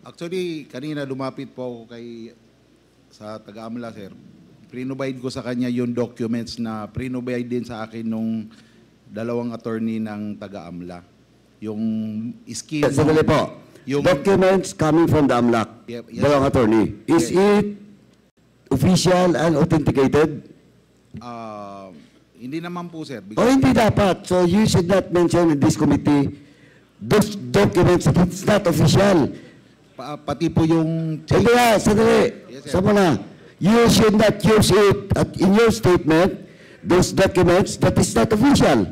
Actually, kanina lumapit po ako sa taga-AMLA, sir. Prinobide ko sa kanya yung documents na prinobide din sa akin nung dalawang attorney ng taga-AMLA. Yung scheme... Sandali po. Yung, Documents coming from the AMLAC, Yep, yes, dalawang attorney. Is it official and authenticated? hindi naman po, sir. O hindi dapat. So you should not mention in this committee those documents if it's not official. Pati po yung... Hindi nga, sandali. Yes, sir. Sama na. You should not use it in your statement, those documents that is not official.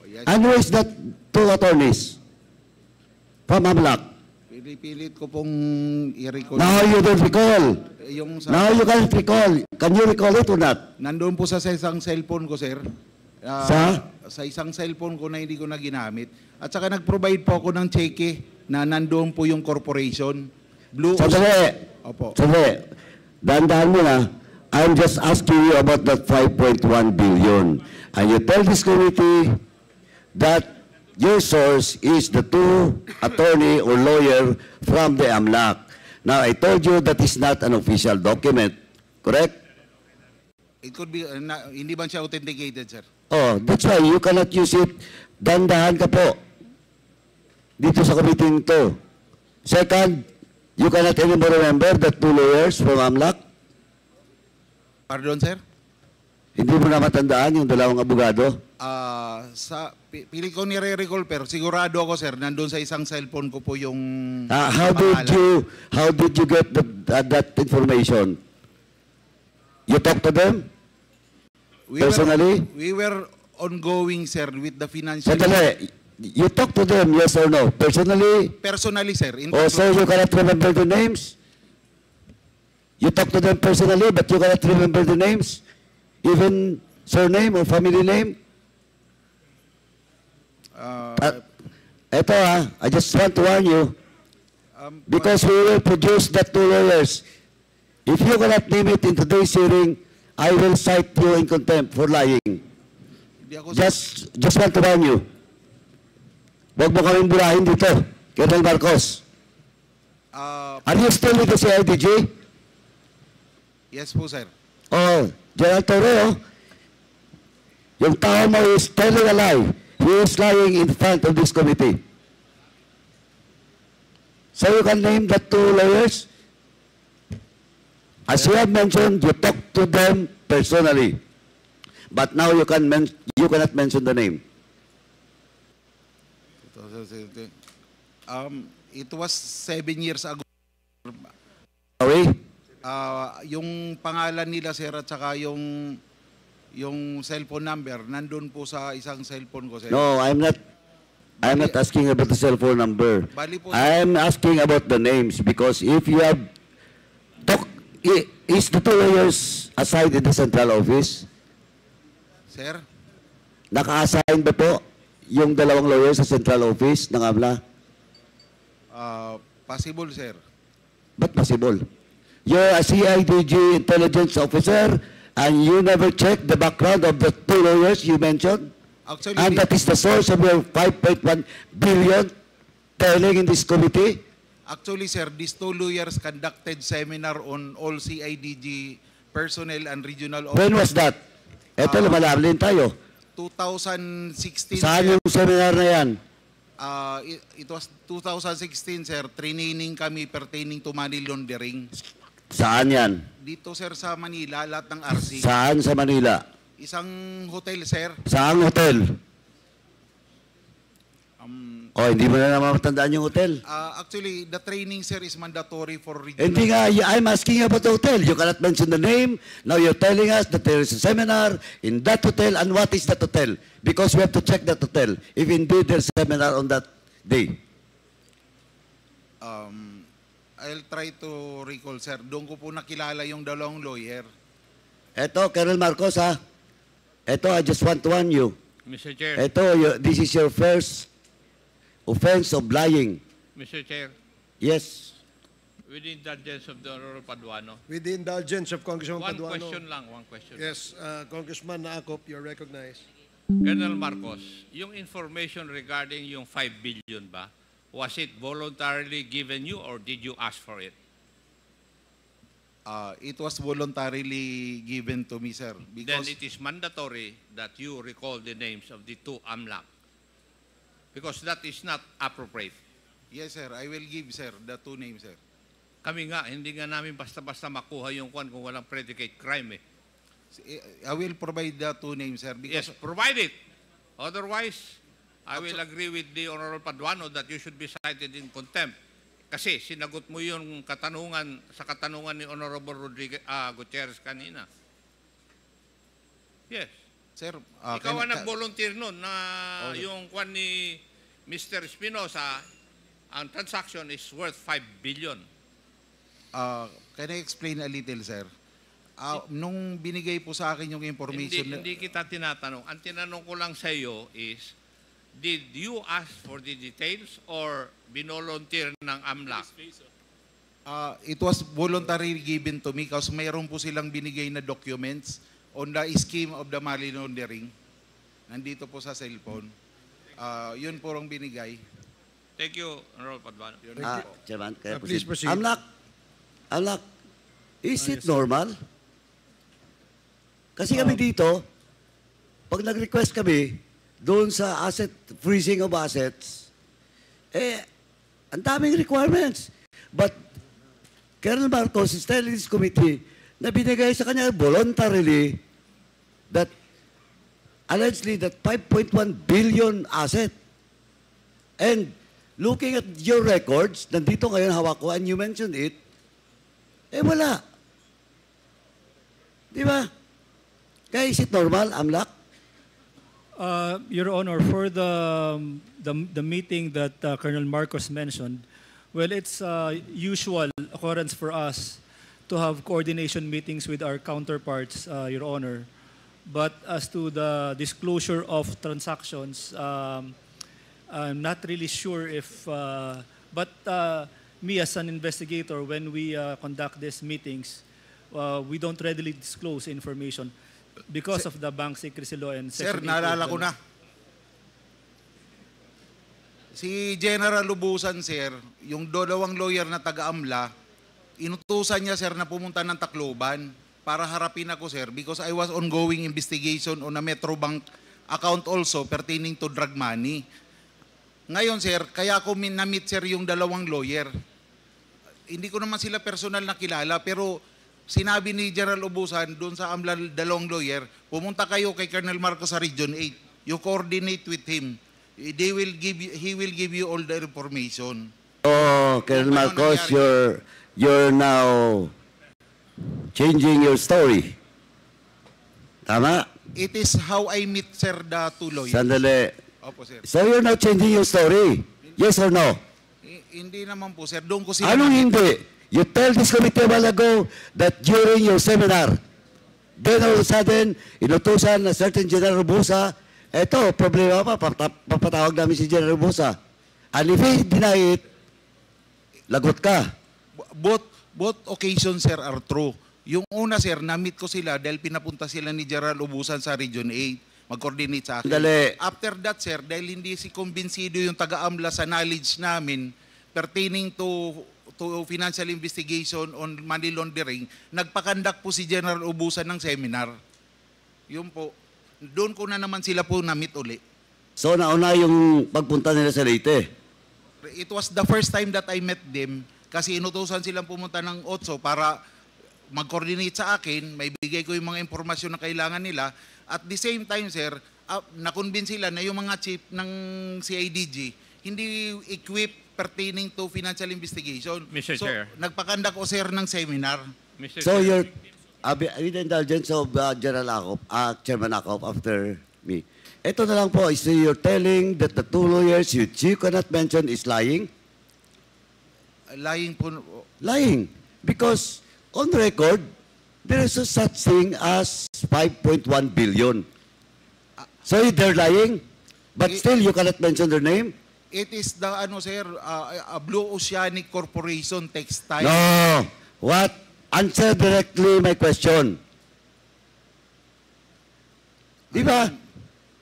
Yes, And who is that two attorneys from AMLAC? Pilit ko pong i-recall. Now you don't recall. Yung sa, Now you can't recall. Can you recall it or not? nandoon po sa isang cellphone ko, sir. Sa isang cellphone ko na hindi ko na ginamit. At saka nag-provide po ako ng cheque na nandoon po yung corporation. Blue Sandali. Opo. Sandali. Dahan-dahan mo na. I'm just asking you about that 5.1 billion. And you tell this committee that your source is the two attorney or lawyer from the AMLAC. Now, I told you that is not an official document. Correct? It could be, hindi ba siya authenticated, sir? Oh, that's why you cannot use it. Dahan-dahan ka po. Dito sa committee to. Second, you cannot anymore remember the two lawyers from AMLAC? Pardon, sir? Hindi mo na matandaan yung dalawang abogado? Pili ko nire-recall, pero sigurado ako, sir, nandun sa isang cellphone ko po yung... How did you get that information? You talk to them? Personally? We were ongoing, sir, with the financial... Sandali. You talk to them, yes or no? Personally? Personally, sir. So you cannot remember the names? You talk to them personally, but you cannot remember the names? Even surname or family name? Eto I just want to warn you, because we will produce that two lawyers. If you cannot name it in today's hearing, I will cite you in contempt for lying. Just want to warn you. Huwag mo kaming burahin dito, Colonel Marcos. Are you still with the CIDG? Yes po, sir. Oh, General Torre, yung tao mo is telling a lie. He is lying in front of this committee. So you can name the two lawyers? As you have mentioned, you talk to them personally. But now you cannot mention the name. It was 7 years ago. Sorry? Yung pangalan nila, sir, at saka yung cellphone number, nandun po sa isang cellphone ko, sir. No, I'm not asking about the cell phone number. Bali po, I'm asking about the names, because if you have is the two lawyers assigned in the central office? Sir? Naka-assign ba po yung dalawang lawyers sa central office ng AMLA? Possible, sir. Ba't possible? You're a CIDG intelligence officer and you never check the background of the two lawyers you mentioned? Actually, And that is the source of your 5.1 billion telling in this committee? Actually, sir, these two lawyers conducted seminar on all CIDG personnel and regional officers. When was that? Ito, lumalabling tayo. 2016. Saan sir. yung seminar na yan? It was 2016, sir. Training kami pertaining to money laundering. Saan yan? Dito, sir, sa Manila, lahat ng RC. Saan sa Manila? Isang hotel, sir. Saan hotel? Hindi mo na naman matandaan yung hotel. Actually, the training, sir, is mandatory for regional. Hindi nga, I'm asking about the hotel. You cannot mention the name. Now you're telling us that there is a seminar in that hotel. And what is that hotel? Because we have to check that hotel. If indeed there's a seminar on that day. I'll try to recall, sir. Doon ko po nakilala yung dalawang lawyer. Eto, Colonel Marcos, ha? Eto, I just want to warn you. Mr. Chair. Eto, this is your first offense of lying. Mr. Chair, Yes. with the indulgence of the Honorable Paduano, With the indulgence of Congressman one Paduano. question lang, one question. Yes, Congressman Naakop, you're recognized. Colonel Marcos, yung information regarding yung 5 billion ba, Was it voluntarily given you or did you ask for it? It was voluntarily given to me, sir. Then Because it is mandatory that you recall the names of the two AMLAC. Because that is not appropriate. yes, sir, I will give, sir, the two names, sir. Kami nga, hindi nga namin basta-basta makuha yung kwan kung walang predicate crime eh. I will provide the two names, sir, Yes, because provide it. Otherwise, I will agree with the Honorable Paduano that you should be cited in contempt. Kasi sinagot mo yung katanungan sa katanungan ni Honorable Rodriguez, Gutierrez kanina. Yes. sir, Ikaw ang nag-volunteer nun na yung kwan ni Mr. Espinosa, ang transaction is worth 5 billion. can I explain a little, sir? Nung binigay po sa akin yung information, Hindi kita tinatanong. Ang tinanong ko lang sa iyo is, did you ask for the details or binolunteer ng AMLAC? it was voluntarily given to me because mayroon po silang binigay na documents on the scheme of the money laundering. Nandito po sa cellphone. Yun po ang binigay. Thank you, Honorable Paduano. Chairman, can I Please proceed. Amlak, is it normal? Kasi kami dito, pag nag-request kami, doon sa asset, freezing of assets, ang daming requirements. But Colonel Marcos is telling this committee na binigay sa kanya voluntarily that allegedly that 5.1 billion asset. And looking at your records, nandito ngayon hawak ko, and you mentioned it, wala. Di ba? Kaya is it normal, Amlak? Your Honor, for the meeting that Colonel Marcos mentioned, well, it's usual occurrence for us to have coordination meetings with our counterparts, Your Honor. But as to the disclosure of transactions, I'm not really sure if, but me as an investigator, when we conduct these meetings, we don't readily disclose information because of the bank secrecy law and Sir, Section 8 naalala of ko the- na. Si General Lubusan, sir, yung dalawang lawyer na taga-AMLA, inutusan niya, sir, na pumunta ng Tacloban para harapin ako, sir, because I was ongoing investigation on a Metrobank account also pertaining to drug money. Ngayon, sir, kaya ako na-meet, sir, yung dalawang lawyer. Hindi ko naman sila personal na kilala, pero sinabi ni General Lubusan doon sa AMLA dalawang lawyer, pumunta kayo kay Colonel Marcos sa Region 8. You coordinate with him. He will give you all the information. Oh, Colonel Ano Marcos, nangyari? you're now changing your story. Tama? It is how I meet, sir, the two lawyers. Sandali. Opo, sir. So you're now changing your story? Yes or no? Hindi naman po, sir. Doon ko sila Anong na-meet. hindi? You tell this committee a while ago that during your seminar, then all of a sudden, inutusan na certain General Busa, eto, problema pa, papatawag namin si General Busa. And if he deny it, lagot ka. Both occasions, sir, are true. Yung una, sir, na-meet ko sila dahil pinapunta sila ni General Ubusan sa Region 8. Mag-coordinate sa akin. Dali. After that, sir, dahil hindi si kumbinsido yung taga-AMLA sa knowledge namin pertaining to financial investigation on money laundering, nagpakandak po si General Ubusan ng seminar. Yun po. Doon ko na naman sila po na-meet uli. So nauna yung pagpunta nila sa Leyte. It was the first time that I met them kasi inutusan silang pumunta ng OTSO para mag-coordinate sa akin, may bigay ko yung mga impormasyon na kailangan nila. At the same time, sir, na-convince sila na yung mga chief ng CIDG hindi equipped pertaining to financial investigation. Mr. So, Chair. nagpakandak o, sir, ng seminar. Mr. So Chair. you're, with the indulgence of General Acop, Chairman Acop after me. Ito na lang po, is you're telling that the two lawyers you cannot mention is lying? Lying po. Lying. Because on record, there is a such thing as 5.1 billion. So they're lying, but still you cannot mention their name? It is the, sir, a Blue Oceanic Corporation Textile. No. What? Answer directly my question. Di ba?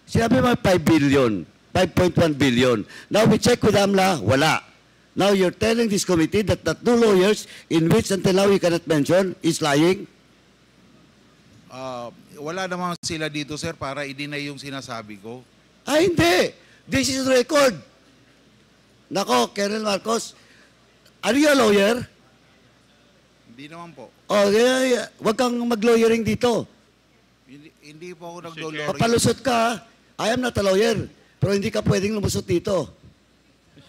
Sinabi mo 5 billion, 5.1 billion. Now we check with AMLA, wala. Now you're telling this committee that the two lawyers in which until now you cannot mention is lying? Wala naman sila dito, sir, para i-deny yung sinasabi ko. Ah, hindi. This is record. Nako, Colonel Marcos, are you a lawyer? Hindi naman po. Oh, wag kang mag-lawyering dito. Hindi po ako nagdo-lawyer. Papalusot ka. I am not a lawyer. Pero hindi ka pwedeng lumusot dito.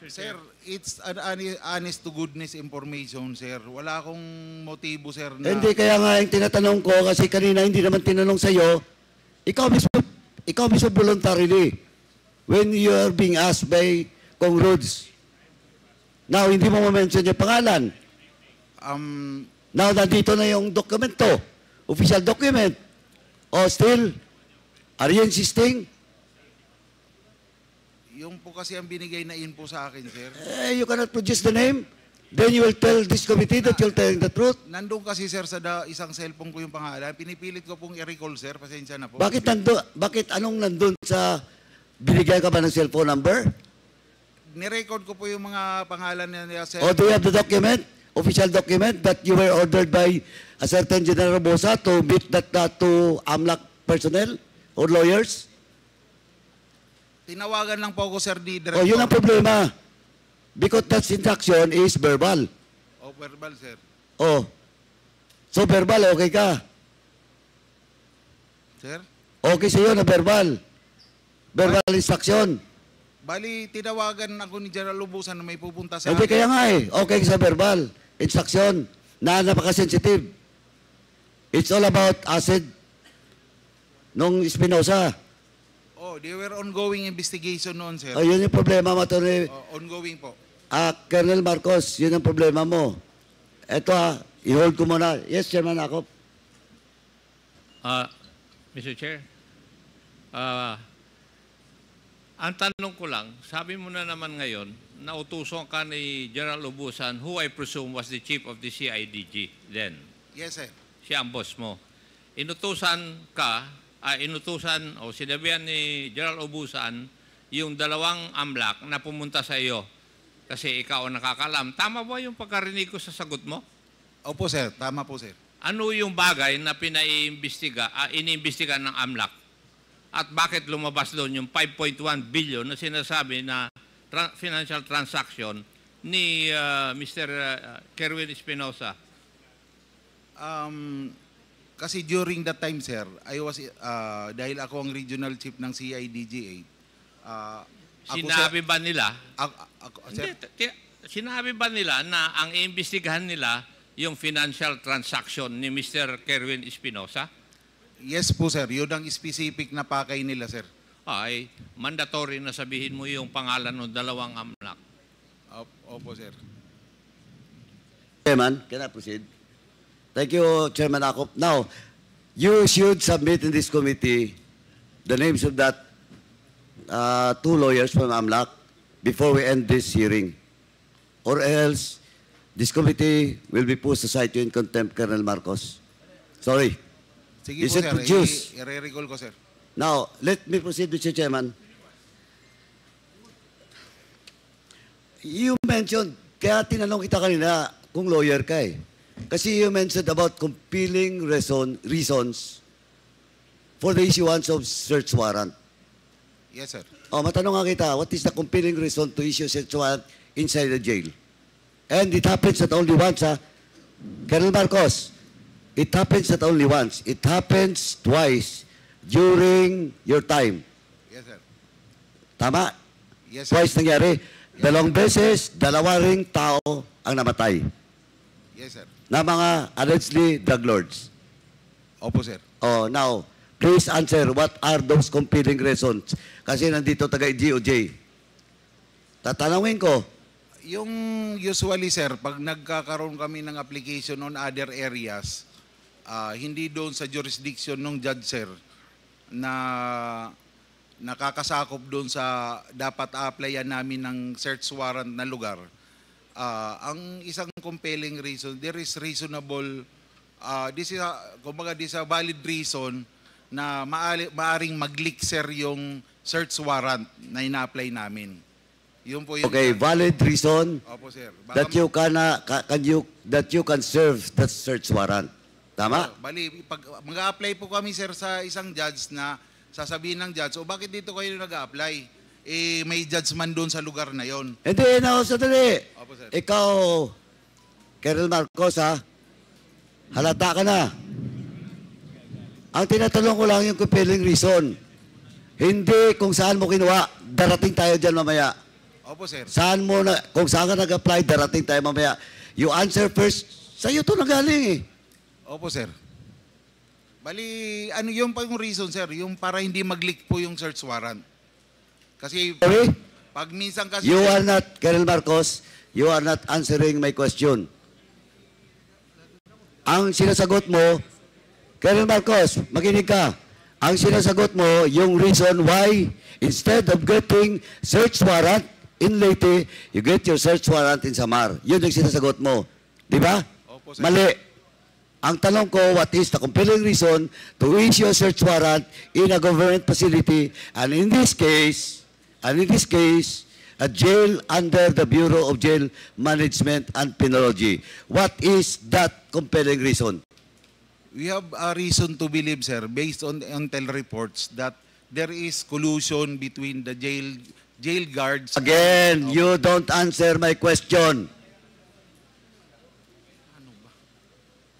Sir, it's an honest to goodness information, sir. Wala akong motibo, sir, na... Hindi, kaya nga yung tinatanong ko, kasi kanina hindi naman tinanong sa'yo, ikaw mismo voluntarily, when you are being asked by Kong Rods. Now, hindi mo ma-mention yung pangalan. Now, nandito na yung dokumento, official document. O still, are you insisting? Yung po kasi ang binigay na info sa akin, sir. You cannot produce the name. Then you will tell this committee that you're telling the truth. Nandun kasi, sir, sa isang cellphone ko yung pangalan. Pinipilit ko pong i-recall, sir. Pasensya na po. Bakit anong nandun sa, binigyan ka ba ng cellphone number? Nirecord ko po yung mga pangalan niya, sir. Or do you have the document, official document, that you were ordered by a certain General Bosa to meet that to AMLAC personnel or lawyers? Tinawagan lang po ako, sir, ni Director. Oh, yun ang problema. Because that instruction is verbal. Oh, verbal, sir. Oh. So verbal, okay ka? Sir? Okay sa'yo na verbal. Verbal instruction. Bali, tinawagan ako ni General Lubusan na may pupunta sa Hindi kaya nga eh. Okay sa verbal. Instruction. Na napaka-sensitive. It's all about acid nung Espinosa. Oh, they were ongoing investigation noon, sir. Oh, yun yung problema mo, Tony. Oh, ongoing po. Colonel Marcos, yun ang problema mo. Eto i-hold ko muna. Yes, Chairman Akop. Mr. Chair, ang tanong ko lang, sabi mo na naman ngayon, nautusan ka ni General Lubusan, who I presume was the chief of the CIDG then. Yes, sir. Siya ang boss mo. Inutusan o sinabihan ni General Lubusan yung dalawang AMLAC na pumunta sa iyo kasi ikaw ang nakakalam. Tama ba yung pagkarinig ko sa sagot mo? Opo, sir. Tama po, sir. Ano yung bagay na iniimbestiga ng AMLAC? At bakit lumabas doon yung 5.1 billion na sinasabi na financial transaction ni Mr. Kerwin Espinosa? Kasi during that time, sir, I was, dahil ako ang regional chief ng CIDG 8, Sinabi ba nila? sir, Sinabi ba nila na ang iimbestigahan nila yung financial transaction ni Mr. Kerwin Espinosa? yes po, sir. Yun ang specific na pakay nila, sir. Ay, mandatory na sabihin mo yung pangalan ng dalawang AMLAC. Opo, sir. Chairman, can I proceed? Thank you, Chairman Akop. Now, you should submit in this committee the names of that two lawyers from AMLAC before we end this hearing. Or else, this committee will be pushed aside to in contempt, Colonel Marcos. Sorry. Sige You po, should sir. produce. I-recall ko, sir. Now, let me proceed, Mr. Chairman. You mentioned, kaya tinanong kita kanina kung lawyer ka eh. Kasi you mentioned about compelling reasons for the issuance of search warrant. Yes, sir. O, matanong nga kita, what is the compelling reason to issue search warrant inside the jail? And it happens not only once, Colonel Marcos, it happens not only once. It happens twice during your time. Yes, sir. Tama? Yes, sir. Twice nangyari. Dalawang beses, dalawa ring tao ang namatay Yes, sir. na mga allegedly drug lords. Opo, sir. Oh, now, please answer what are those compelling reasons? Kasi nandito taga-GOJ. Tatanungin ko, Yung usually, sir, pag nagkakaroon kami ng application on other areas, hindi doon sa jurisdiction ng judge, sir, na nakakasakop doon sa dapat applyan namin ng search warrant na lugar. Ang isang compelling reason, there is reasonable, this is a valid reason na maaring mag-leak, sir, yung search warrant na ina-apply namin. Yun po yung... Okay, valid reason Opo, sir. that you can serve that search warrant. Tama? Bali, pag mag-a-apply po kami, sir, sa isang judge na sasabihin ng judge, o bakit dito kayo nag-a-apply? Eh, may judge man doon sa lugar na yon. Hindi, sandali. Opo, sir. Ikaw, Colonel Marcos, ha? Halata ka na. Ang tinatanong ko lang yung compelling reason. Hindi kung saan mo kinuha. Darating tayo dyan mamaya. Opo, sir. Kung saan ka nag-apply, darating tayo mamaya. You answer first. Sa'yo ito nagaling eh. Opo, sir. Bali, ano yung pa yung reason, sir? Yung para hindi mag-leak po yung search warrant. Kasi Sorry? pag minsan kasi... You sir, are not, Colonel Marcos, you are not answering my question. Ang sinasagot mo, Colonel Marcos, makinig ka. Ang sinasagot mo, yung reason why, instead of getting search warrant in Leyte, you get your search warrant in Samar. Yun yung sinasagot mo. Di ba? Opo, sir. Mali. Ang tanong ko, what is the compelling reason to issue a search warrant in a government facility, and in this case, a jail under the Bureau of Jail Management and Penology. What is that compelling reason? We have a reason to believe, sir, based on intel reports, that there is collusion between the jail guards. Again, you don't answer my question.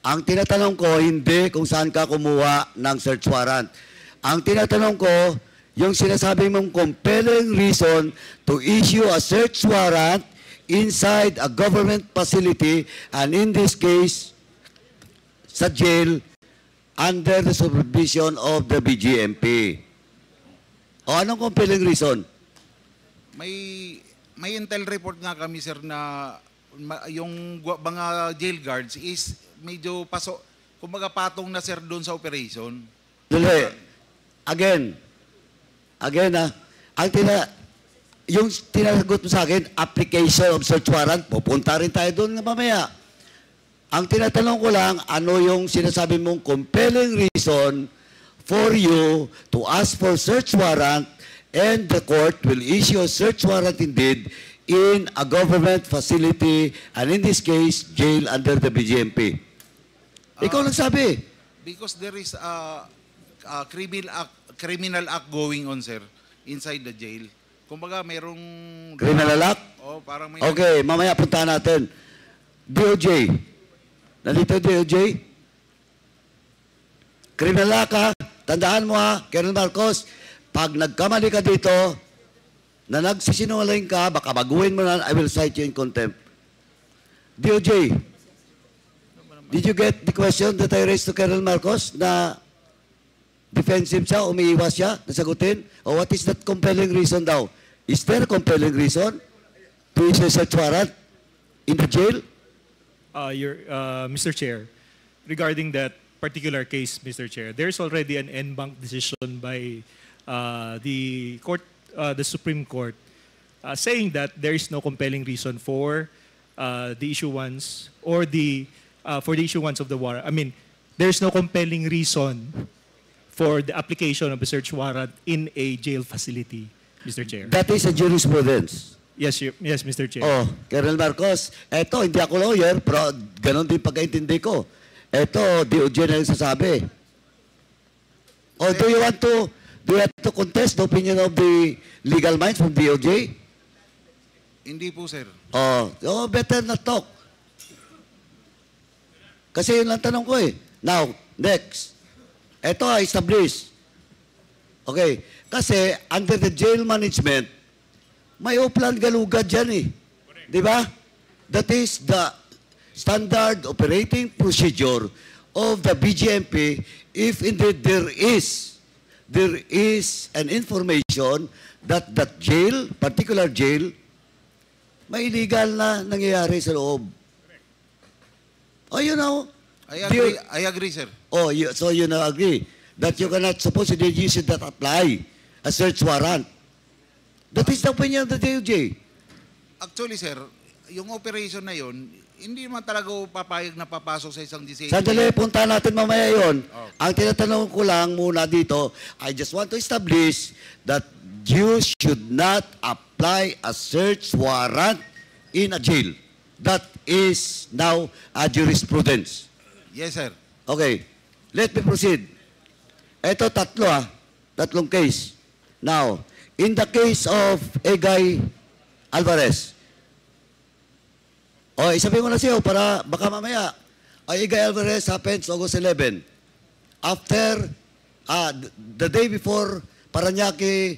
Ang tinatanong ko, hindi kung saan ka kumuha ng search warrant. Ang tinatanong ko, yung sinasabi mong compelling reason to issue a search warrant inside a government facility, and in this case, sa jail, under the supervision of the BGMP. O anong compelling reason? May intel report nga kami, sir, na yung mga jail guards is medyo kumbaga patong na, sir, doon sa operation. Dali. Again yung tinasagot mo sa akin, application of search warrant, pupunta rin tayo doon na mamaya. Ang tinatanong ko lang, ano yung sinasabi mong compelling reason for you to ask for search warrant, and the court will issue a search warrant indeed in a government facility, and in this case, jail under the BGMP. Ikaw nagsabi. Because there is a criminal act going on, sir, inside the jail. Kumbaga, merong... Criminal act? Oh, parang may... Okay, mamaya punta natin. DOJ. Nandito DOJ? Criminal act ha? Tandaan mo ha, Colonel Marcos, pag nagkamali ka dito, na nagsisinungaling ka, baka baguhin mo na, I will cite you in contempt. DOJ, did you get the question that I raised to Colonel Marcos na defensive siya, umiiwas siya, nasagutin? O what is that compelling reason daw? Is there a compelling reason to issue a search warrant in the jail? Mr. Chair, regarding that particular case, Mr. Chair, there's already an en banc decision by the Supreme Court saying that there is no compelling reason for the issuance or for the issuance of the warrant. I mean, there's no compelling reason for the application of a search warrant in a jail facility, Mr. Chair. That is a jurisprudence. Yes, Mr. Chair. Oh, Colonel Marcos, eto, hindi ako lawyer, pero ganon din pagkaintindi ko. Eto, DOJ na yung sasabi. Oh, do you want to contest the opinion of the legal minds from DOJ? Hindi po, sir. Oh, better not talk. Kasi yun lang tanong ko eh. Now, next. Eto, establish. Okay. Kasi, under the jail management, may upland galugad dyan eh. Di ba? That is the standard operating procedure of the BGMP if indeed there is an information that that jail, particular jail, may illegal na nangyayari sa loob. Oh, you know. I agree, sir. Oh, so you now agree that you cannot supposedly use it that apply a search warrant. That is the opinion of the DOJ. Actually, sir, yung operation na yun, hindi naman talaga papayag na papasok sa isang decision. Sandali, punta natin mamaya yun. Oh. Ang tinatanong ko lang muna dito, I just want to establish that you should not apply apply a search warrant in a jail. That is now a jurisprudence. Yes, sir. Okay, let me proceed. Ito tatlong case. Now, in the case of Egay Alvarez, isabihin ko na siya para baka mamaya, Egay Alvarez happens August 11. After, the day before Paranaque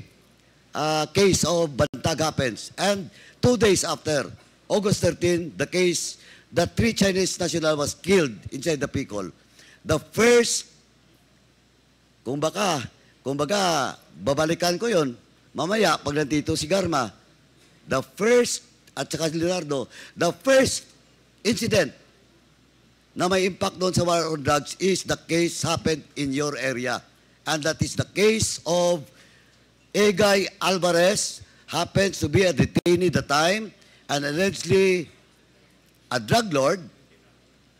case of Bantag happens. And 2 days after, August 13, the case that 3 Chinese national was killed inside the Picol. The first, kung baga, babalikan ko yon mamaya pag nandito si Garma, the first, at saka si Leonardo, the first incident na may impact doon sa war on drugs is the case happened in your area. And that is the case of Egay Alvarez, happens to be a detainee at the time, and allegedly a drug lord,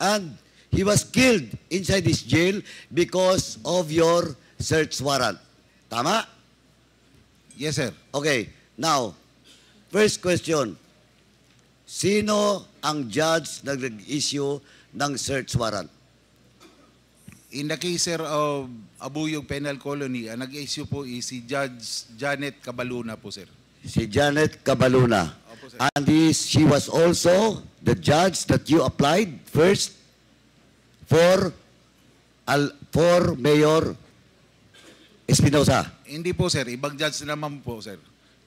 and he was killed inside this jail because of your search warrant. Tama? Yes, sir. Okay. Now, first question. Sino ang judge na nag-issue ng search warrant? In the case, sir, of Abuyog Penal Colony, ang nag-issue po is si Judge Janet Cabaluna po, sir. Si Janet Cabaluna. Opo, sir. And she was also the judge that you applied first for Mayor Espinosa. Hindi po, sir. Ibang judge naman po, sir.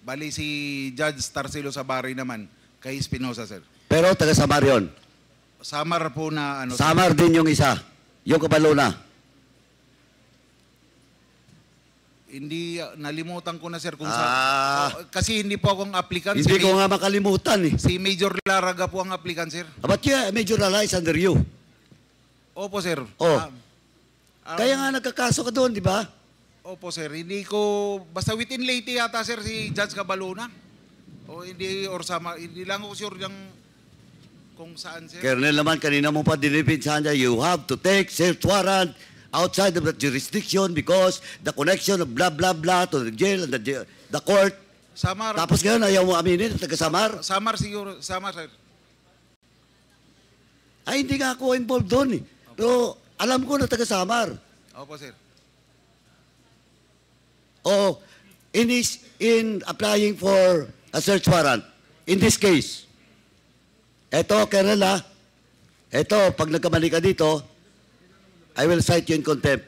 Bali si Judge Tarcelo Sabari naman kay Espinosa, sir. Pero taga-Samar yun. Samar po na ano. Samar din yung isa. Yung Cabaluna. Hindi, nalimutan ko na, sir, kung kasi hindi po akong applicant. Hindi ko nga makalimutan eh. Si Major Laraga po ang applicant, sir. But yeah, Major Lala is under you. Opo, sir. Oh. Kaya nga nagkakaso ka doon, di ba? Opo, sir. Hindi ko, basta within Leyte yata, sir, si Judge Cabaluna. O hindi, or sama, hindi lang ako sure yung kung saan, sir. Colonel naman, kanina mo pa dinipinsahan niya, you have to take search warrant outside of the jurisdiction because the connection of blah, blah, blah to the jail and the court. Samar. Tapos ngayon, ayaw mo aminin, taga-Samar. Samar siguro, Samar, sir. Ay, hindi nga ako involved doon eh. Pero alam ko na taga-Samar. Opo, sir. O, in applying for a search warrant, in this case, eto, Colonel ha, eto, pag nagkamali ka dito, I will cite you in contempt.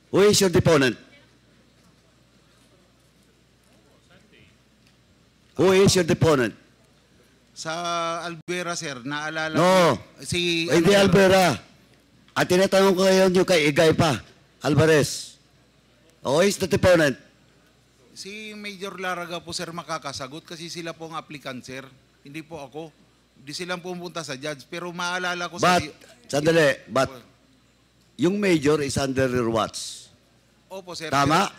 Who is your deponent? Who is your deponent? Sa Albuera, sir, naalala No. ko, si Hindi ano, Alvera. At tinatanong ko ngayon yung kay Igay pa, Alvarez. Who is the deponent? si Major Laraga po, sir, makakasagot kasi sila po ang applicant, sir. Hindi po ako. Hindi silang pumunta sa judge. Pero maalala ko But, sandali, but, Opo. yung major is under your watch. Opo, sir. Tama?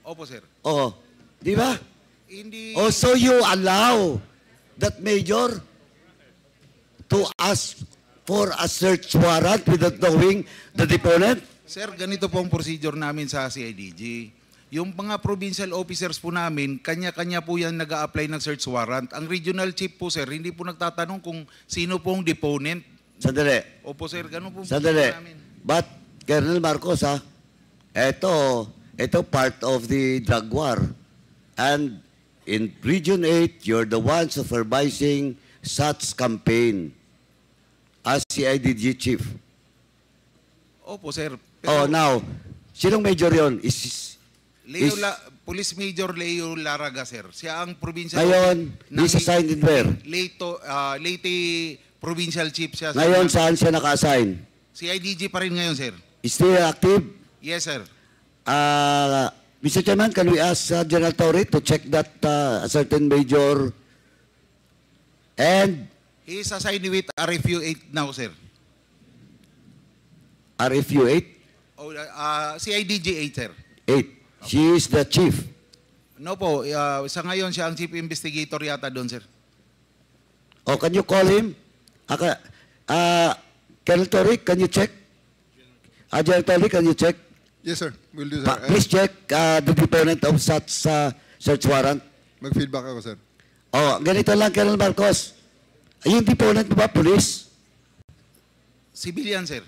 Opo, sir. Oo. Di ba? Hindi. Oh, so you allow that major to ask for a search warrant without knowing the deponent? Sir, ganito po ang procedure namin sa CIDG. Yung mga provincial officers po namin, kanya-kanya po yan nag-a-apply ng search warrant. Ang regional chief po, sir, hindi po nagtatanong kung sino po ang deponent. Sandali. Opo, sir, ganun po Sandali. namin. But, Colonel Marcos, ha, ito part of the drug war. And in Region 8, you're the one supervising such campaign as CIDG chief. Opo, sir. Oh, now, sinong major yon? Police Major Leo Laraga, sir. Siya ang provincial Ngayon, he's assigned in where? Leyte Provincial Chief siya. Ngayon, saan siya naka-assign? CIDG pa rin ngayon, sir. Is still active? Yes, sir. Mr. Chairman, can we ask General Torre to check that a certain major and He is assigned with RFU 8 now, sir. RFU 8? Oh, CIDG 8, sir. 8. She is the chief. No po, sa ngayon siya ang chief investigator yata doon, sir. Oh, can you call him? Colonel Torre, can you check? General Torre, can you check? Yes, sir. We'll do that. Please check the deponent of such search warrant? Mag-feedback ako, sir. Oh, ganito lang, Colonel Marcos. Yung deponent mo ba, police? Civilian, sir.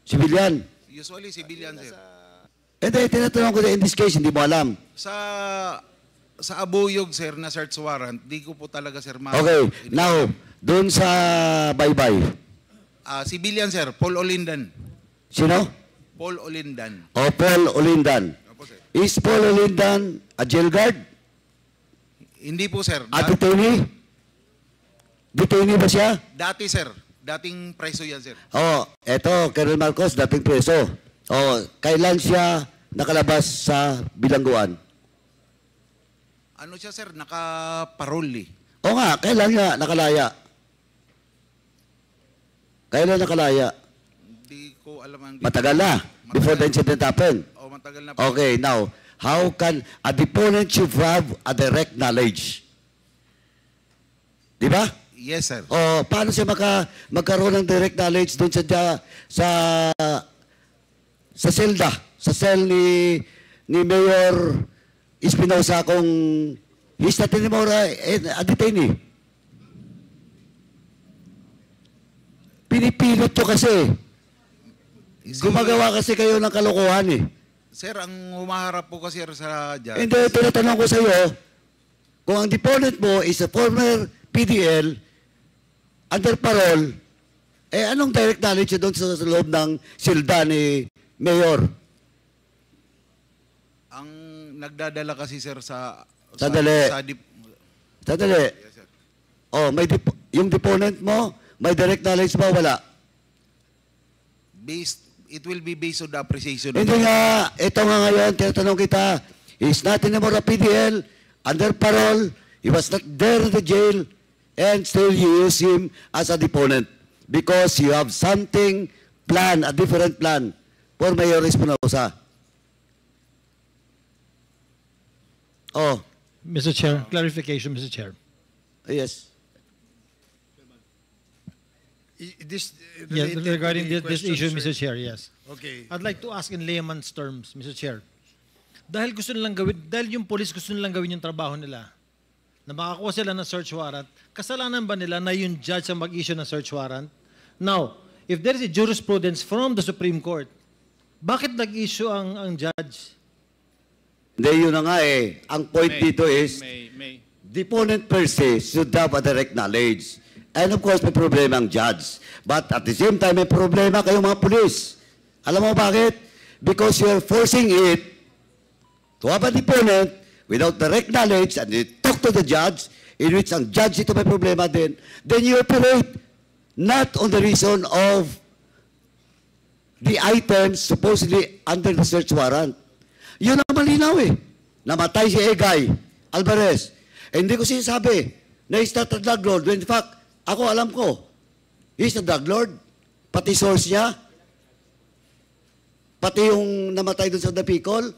Civilian? Usually, civilian, sir. Hindi, tinatanong ko in this case, hindi mo alam. Sa abuyog, sir, na search warrant, di ko po talaga, sir, Okay, now, doon sa Baybay. Civilian, sir. Paul Olindan. Sino? Paul Olindan. O, Paul Olindan. Opo, sir. Is Paul Olindan a jail guard? Hindi po, sir. A detainee? Detainee ba siya? Dati, sir. Dating preso yan, sir. Oh, eto, Colonel Marcos, dating preso. Oh, kailan siya nakalabas sa bilangguan? Ano siya, sir? Naka-parole. O nga, kailan nga nakalaya? Kailan nakalaya? Hindi ko alam ang... Matagal na, before the incident happened. Oh, matagal na po. Okay, now, how can a deponent should have a direct knowledge? Di ba? Yes, sir. O, paano siya magkaroon ng direct knowledge doon sa selda, sa cell ni Mayor Espinosa kung he's not anymore a detainee? Pinipilot to kasi. Gumagawa kasi kayo ng kalokohan eh. Sir, ang humaharap po kasi sa judge. Hindi, tinatanong ko sa iyo, kung ang deponent mo is a former PDL, under parole, anong direct knowledge doon sa loob ng silda ni Mayor? Ang nagdadala kasi, sir, Sandali. Sandali. Yes, sir. Oh, yung deponent mo, may direct knowledge ba? Wala. It will be based on the appreciation. Hindi nga, ito nga ngayon, tinatanong kita, he's not anymore a PDL, under parole, he was not there in the jail, and still you use him as a deponent because you have something plan, a different plan for Mayor Espinosa. Oh, Mr. Chair, clarification, Mr. Chair. yes. This Yes, related to regarding the this question, issue, sir. Mr. Chair, yes. Okay. I'd like to ask in layman's terms, Mr. Chair. Dahil gusto nilang gawin, dahil yung police gusto nilang gawin yung trabaho nila, na makakuha sila ng search warrant, kasalanan ba nila na yung judge ang mag-issue ng search warrant? Now, if there is a jurisprudence from the Supreme Court, bakit nag-issue ang judge? Hindi, yun na nga eh. Ang point dito is, May. deponent per se should have a direct knowledge. And of course, may problema ang judge. But at the same time, may problema kayong mga pulis. Alam mo bakit? Because you are forcing it to have a deponent without direct knowledge and you talk to the judge, in which ang judge ito may problema din, then you operate not on the reason of the items supposedly under the search warrant. Yun ang malinaw eh. Namatay si Egay Alvarez. Hindi ko sinasabi na he's not a drug lord. When in fact, ako alam ko, he's a drug lord. Pati source niya. Pati yung namatay dun sa Dapicol.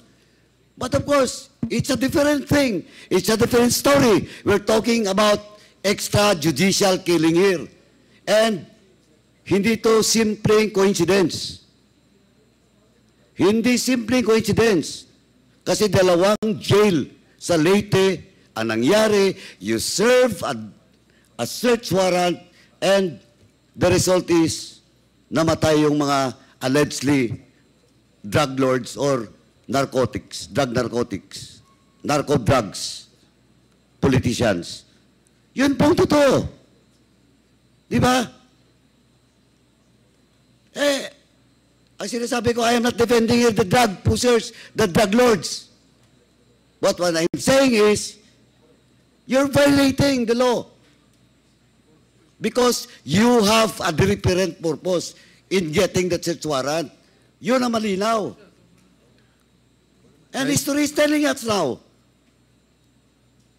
But of course, it's a different thing. It's a different story. We're talking about extrajudicial killing here. And hindi to simpleng coincidence. Hindi simpleng coincidence. Kasi dalawang jail sa Leyte ang nangyari, you serve a search warrant and the result is namatay yung mga allegedly drug lords or narcotics, narco drugs, politicians. Yun pong totoo. Di ba? Ang sinasabi ko, I am not defending here the drug pushers, the drug lords. But what I'm saying is, you're violating the law. Because you have a different purpose in getting the search warrant. Yun ang malinaw. And history is telling us now,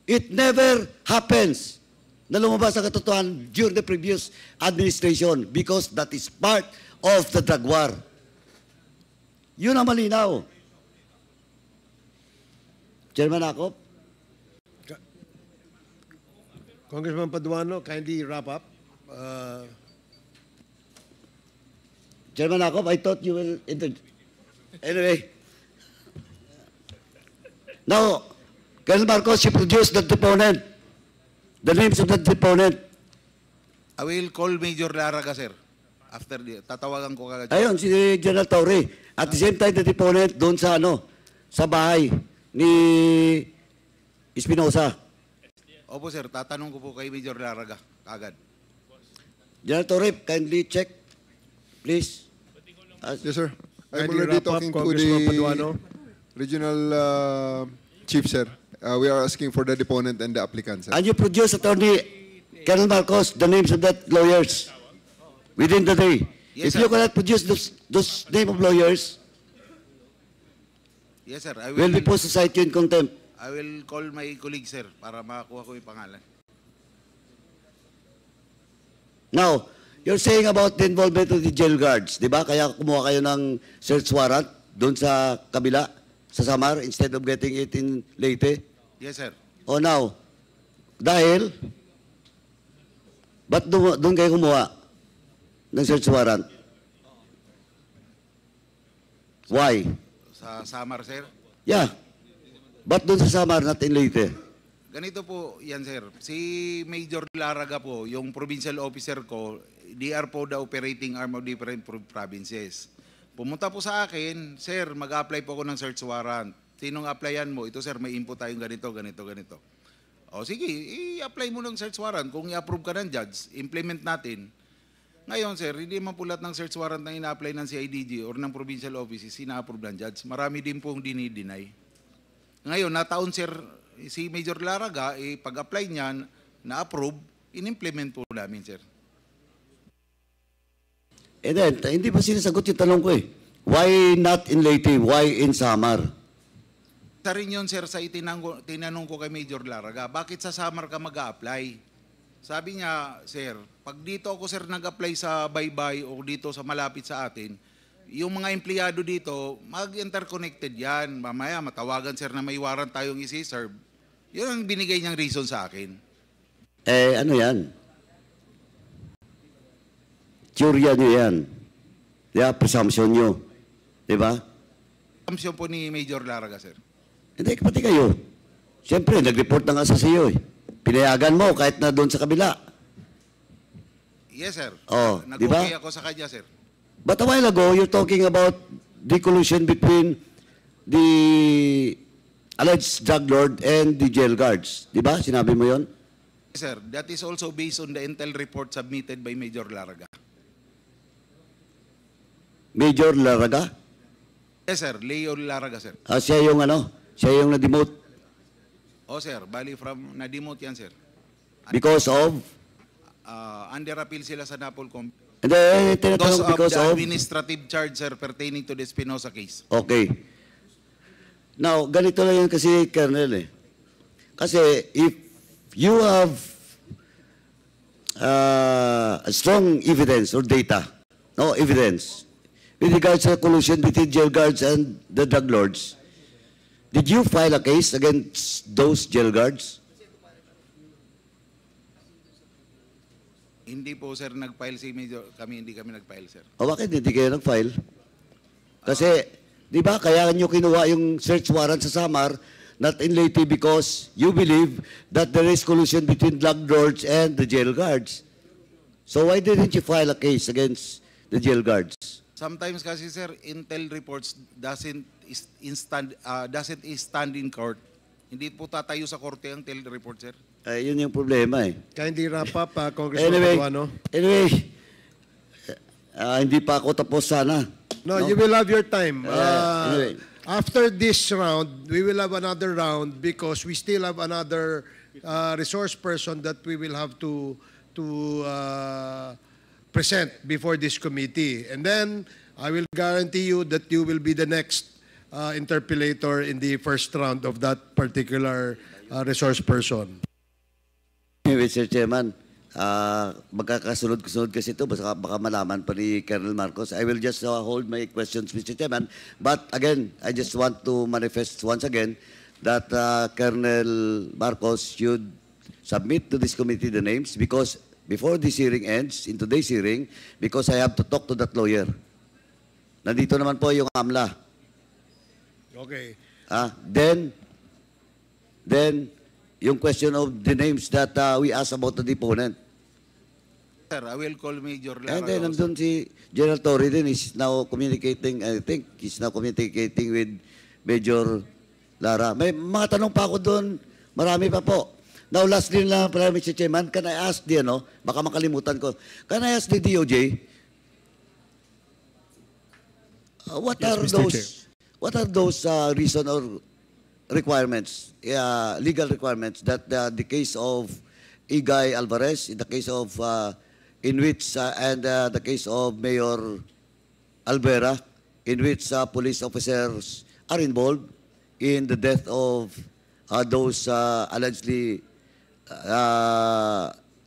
it never happens na lumabas ang katotohanan during the previous administration because that is part of the drug war. Yun ang malinaw. Chairman Acop? Congressman Paduano, kindly wrap up. Chairman Acop, I thought you will... Anyway. Now, Colonel Marcos, you produce the deponent. The names of the deponent. I will call Major Laraga, sir. After the, tatawagan ko kagad. Ayun, si General Torre. At the same time, the deponent doon sa sa bahay ni Espinosa. Opo, sir. Tatanong ko po kay Major Laraga kagad. General Torre, kindly check, please. Yes, sir. I'm Kindly already wrap up, talking to Congressman the Paduano. regional chief, sir. We are asking for the deponent and the applicant, sir. And you produce, Attorney Colonel Marcos, the names of that lawyers within the day. Yes, If you sir. cannot produce those name of lawyers, Yes, sir. I we'll will, be forced to cite you in contempt. I will call my colleague, sir, para makakuha ko yung pangalan. Now, you're saying about the involvement of the jail guards, di ba? Kaya kumuha kayo ng search warrant doon sa kabila, sa Samar, instead of getting it in Leyte. Yes, sir. O now, dahil, ba't doon kayo kumuha ng search warrant? Why? Sa Samar, sir. Yeah. Ba't doon sa Samar, not in Leyte? Ganito po yan, sir. Si Major Laraga po, yung provincial officer ko, they are po the operating arm of different provinces. Pumunta po sa akin, sir, mag-apply po ako ng search warrant. Sinong applyan mo? Ito, sir, may input tayong ganito, ganito, ganito. O sige, i-apply mo ng search warrant. Kung i-approve ka ng judge, implement natin. Ngayon, sir, hindi man po lahat ng search warrant na ina-apply ng CIDG or ng provincial offices, ina-approve ng judge. Marami din pong dinideny. Ngayon, nataon, sir, si Major Laraga, pag-apply niyan, na-approve, in-implement po namin, sir. And then, hindi pa sinasagot yung tanong ko eh. Why not in Leyte? Why in Samar? Isa rin yun, sir, sa tinanong ko kay Major Laraga, bakit sa Samar ka mag-a-apply? Sabi niya, sir, pag dito ako, sir, nag-apply sa Baybay o dito sa malapit sa atin, yung mga empleyado dito, mag-interconnected yan. Mamaya, matawagan, sir, na may warrant tayong isi-serve. Yun ang binigay niyang reason sa akin. Eh, ano yan? Teorya nyo yan. Yeah, presumption nyo. Diba? Assumption po ni Major Laraga, sir. Hindi, pati kayo. Siyempre, nag-report na nga sa iyo eh. Pinayagan mo kahit na doon sa kabila. Yes, sir. Oh, di ba? Nag-okay ako sa kanya, sir. But a while ago, you're talking about the collusion between the alleged drug lord and the jail guards. Di ba? Sinabi mo yon? Yes, sir. That is also based on the intel report submitted by Major Laraga. Major Laraga? Yes, sir. Leo Laraga, sir. Siya yung siya yung na-demote Oh, sir. Bali from na-demote yan, sir. because of, Under appeal sila sa NAPOLCOM. and then, Because tinatanong of because the of, administrative charge, sir, pertaining to the Espinosa case. okay. Now, ganito lang yan kasi, Colonel eh. Kasi, if you have strong evidence or data, no evidence, with regards to collusion between jail guards and the drug lords, did you file a case against those jail guards? Hindi po, sir, nag-file si Major. Hindi kami nag-file, sir. O bakit hindi kayo nag-file? Kasi, di ba, kaya nyo kinuha yung search warrant sa Samar, not in Leyte because you believe that there is collusion between drug lords and the jail guards. So why didn't you file a case against the jail guards? Sometimes kasi, sir, intel reports doesn't stand in court. Hindi po tatayo sa korte ang intel report, sir. Yun yung problema eh. Kindly wrap up, Congressman Paduano. Anyway, hindi pa ako tapos sana. No, you will have your time. Anyway. After this round, we will have another round because we still have another resource person that we will have to present before this committee. And then, I will guarantee you that you will be the next interpellator in the first round of that particular resource person. Mr. Chairman, magkakasunod-sunod kasi ito, baka malaman pa ni Colonel Marcos. I will just hold my questions, Mr. Chairman. But again, I just want to manifest once again that Colonel Marcos should submit to this committee the names because before this hearing ends, in today's hearing, because I have to talk to that lawyer. Nandito naman po yung AMLA. Okay. Then, Then, yung question of the names that we asked about the deponent. Sir, I will call Major Lara. And then, also. nandun si General Torre din is now communicating, I think, he's now communicating with Major Lara. May mga tanong pa ako doon, marami pa po. Now, lastly lang pala, Mr. Chairman, can I ask the, baka makalimutan ko, can I ask the DOJ, what Yes, are Mr. those, Chair. what are those reason or requirements, legal requirements that the case of Igay Alvarez, in the case of in which and the case of Mayor Alvera, in which police officers are involved in the death of those allegedly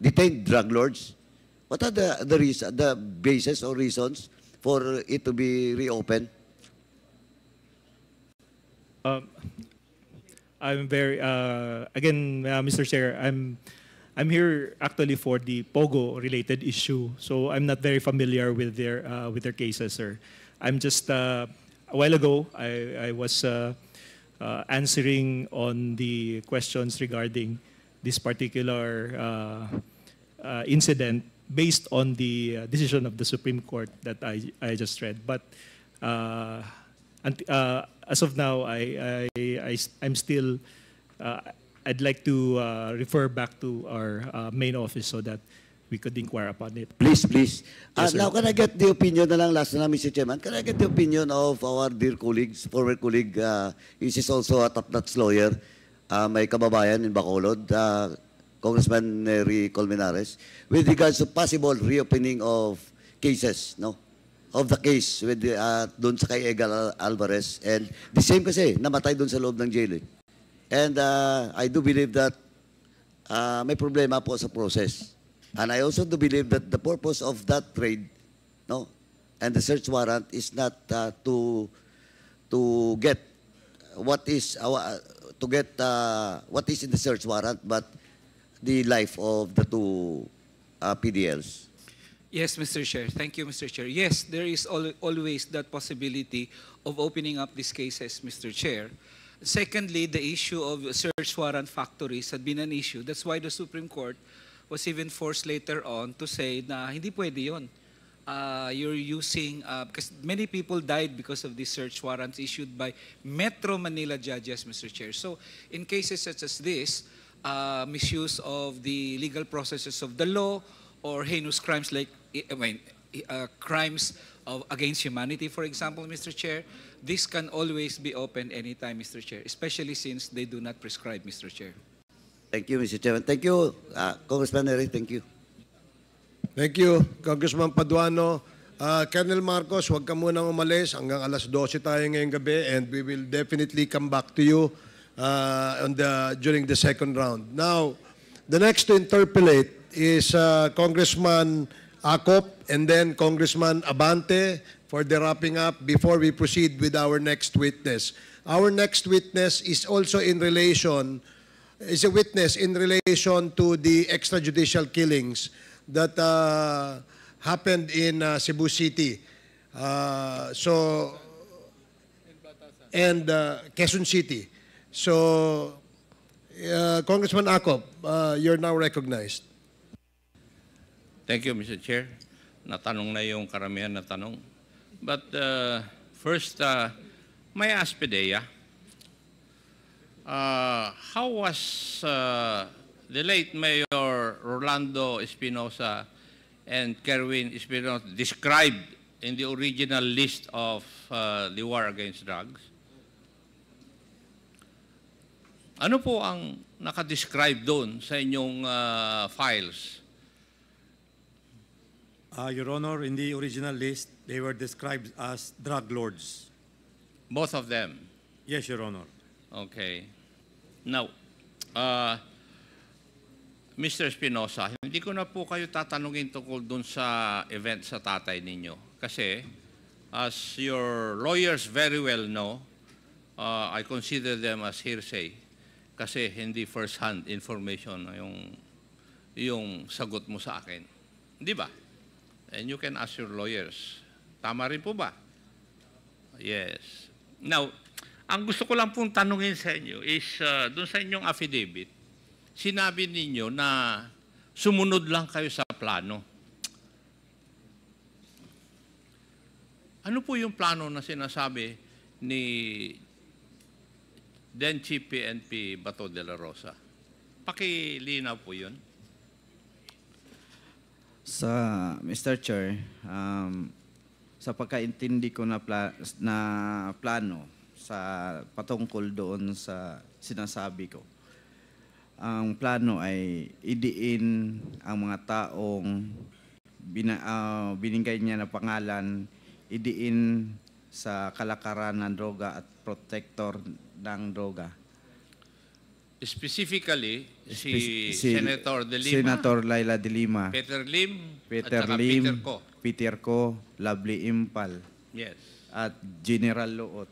detained drug lords. What are the basis or reasons for it to be reopened? I'm very again, Mr. Chair. I'm here actually for the Pogo related issue, so I'm not very familiar with their cases, sir. I'm just a while ago I was answering on the questions regarding this particular incident based on the decision of the Supreme Court that I just read, but. As of now, I'm still, I'd like to refer back to our main office so that we could inquire upon it. Please, please. Yes, sir. Now, can I get the opinion na lang, last na lang, Mr. Chairman, can I get the opinion of our dear colleagues, former colleague, he is also a top-notch lawyer, may kababayan in Bacolod, Congressman Nery Colmenares, with regards to possible reopening of cases, no? Of the case with doon sa kay Egal Alvarez. And the same kasi, namatay doon sa loob ng jail. And I do believe that may problema po sa process. And I also do believe that the purpose of that trade, no, and the search warrant is not to get what is what is in the search warrant, but the life of the two PDLs. Yes, Mr. Chair. Thank you, Mr. Chair. Yes, there is always that possibility of opening up these cases, Mr. Chair. Secondly, the issue of search warrant factories had been an issue. That's why the Supreme Court was even forced later on to say na hindi pwede yun. You're using, because many people died because of these search warrants issued by Metro Manila judges, Mr. Chair. So in cases such as this, misuse of the legal processes of the law or heinous crimes like crimes against humanity, for example, Mr. Chair, this can always be opened anytime, Mr. Chair, especially since they do not prescribe, Mr. Chair. Thank you, Mr. Chairman. Thank you, Congressman Nery. Thank you. Thank you, Congressman Paduano. Colonel Marcos, huwag ka munang umalis. Hanggang alas 12 tayo ngayong gabi and we will definitely come back to you during the second round. Now, the next to interpolate is Congressman Acop and then Congressman Abante for the wrapping up before we proceed with our next witness. Our next witness is also in relation, is a witness in relation to the extrajudicial killings that happened in Cebu City. And Quezon City. So, Congressman Acop, you're now recognized. Thank you, Mr. Chair. Natanong na yung karamihan na tanong. But first, may ask Pedea, how was the late Mayor Rolando Espinosa and Kerwin Espinosa described in the original list of the war against drugs? Ano po ang nakadescribe doon sa inyong files? Your Honor, in the original list, they were described as drug lords. Both of them? Yes, Your Honor. Okay. Now, Mr. Espinosa, hindi ko na po kayo tatanungin tungkol dun sa event sa tatay ninyo. Kasi, as your lawyers very well know, I consider them as hearsay. Kasi hindi first-hand information yung sagot mo sa akin. Di ba? And you can ask your lawyers. Tama rin po ba? Yes. Now, Ang gusto ko lang pong tanungin sa inyo is, doon sa inyong affidavit, sinabi ninyo na sumunod lang kayo sa plano. Ano po yung plano na sinasabi ni then Chief PNP Bato de la Rosa? Pakilinaw po yun. Sa Mr. Chair, sa pagkaintindi ko na plano sa patungkol doon sa sinasabi ko, ang plano ay idiin ang mga taong binigay niya na pangalan, idiin sa kalakaran ng droga at protector ng droga. Specifically, si Senator De Lima, Senator Laila De Lima, Peter Lim, Peter at saka Lim, Peter Ko. Peter Ko, Lovely Impal, Yes. at General Luot.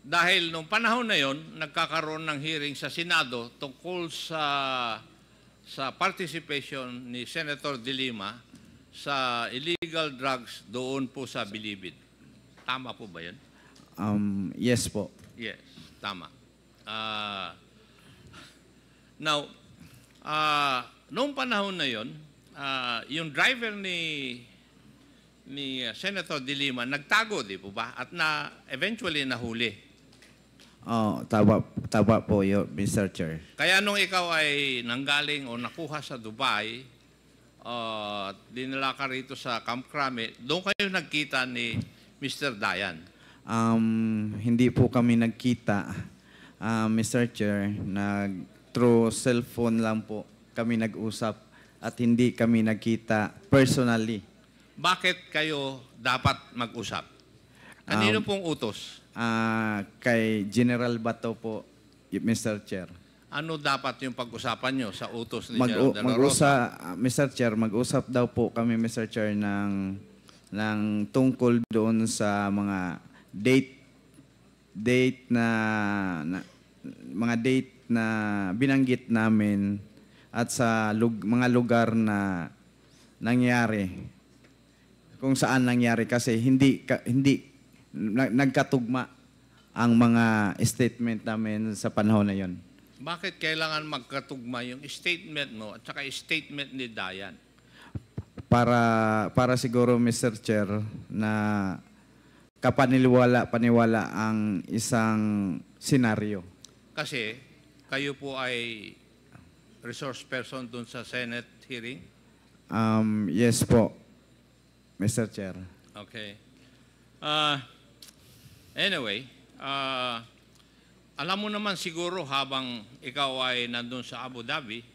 Dahil nung panahon na yon, nagkakaroon ng hearing sa Senado tungkol sa participation ni Senator De Lima sa illegal drugs doon po sa Bilibid. Tama po ba yan? Yes po. Yes, tama. Now, noong panahon na yon, yung driver ni Senator De Lima nagtago, di po ba? At eventually nahuli. Oh, tama po yun, Mr. Chair. Kaya nung ikaw ay nanggaling o nakuha sa Dubai, dinala ka rito sa Camp Crame, doon kayo nagkita ni Mr. Dayan. Hindi po kami nagkita, Mr. Chair. Through cellphone lang po kami nag-usap at hindi kami nagkita personally. Bakit kayo dapat mag-usap? Kanino pong utos? Kay General Bato po, Mr. Chair. Ano dapat yung pag-usapan nyo sa utos ni General De La Rosa? Mr. Chair, mag-usap daw po kami, Mr. Chair, ng tungkol doon sa mga date na binanggit namin at sa mga lugar na nangyari. Kung saan nangyari kasi hindi nagkatugma ang mga statement namin sa panahon na yon. Bakit kailangan magkatugma yung statement mo at saka statement ni Dayan? Para siguro, Mr. Chair, na paniwala ang isang senaryo. Kasi kayo po ay resource person dun sa Senate hearing? Yes po, Mr. Chair. Okay. Anyway, alam mo naman siguro habang ikaw ay nandun sa Abu Dhabi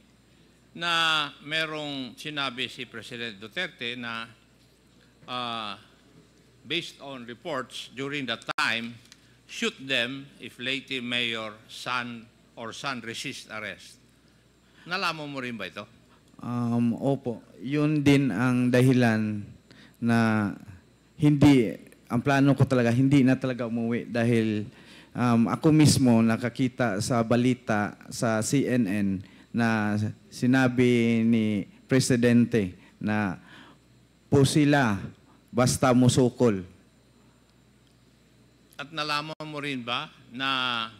na merong sinabi si President Duterte na based on reports during that time, shoot them if Leyte Mayor son resist arrest. Nalaman mo rin ba ito? Opo. Yun din ang dahilan na ang plano ko talaga, hindi na talaga umuwi dahil ako mismo nakakita sa balita sa CNN na sinabi ni Presidente na po sila basta musukol. At nalaman mo rin ba na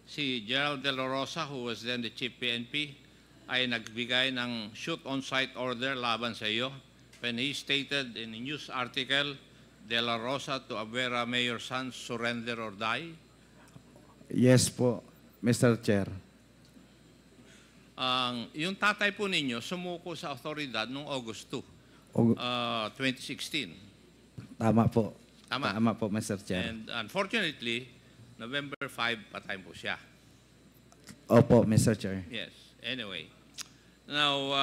si General De La Rosa, who was then the Chief PNP, ay nagbigay ng shoot-on-sight order laban sa iyo when he stated in a news article, De La Rosa to Abuera Mayor Sanz, surrender or die? Yes po, Mr. Chair. Yung tatay po ninyo sumuko sa otoridad noong August 2, 2016. Tama po. Tama. Tama po, Mr. Chair. And unfortunately, November 5, patay po siya. Opo, Mr. Chair. Yes. Anyway. Now,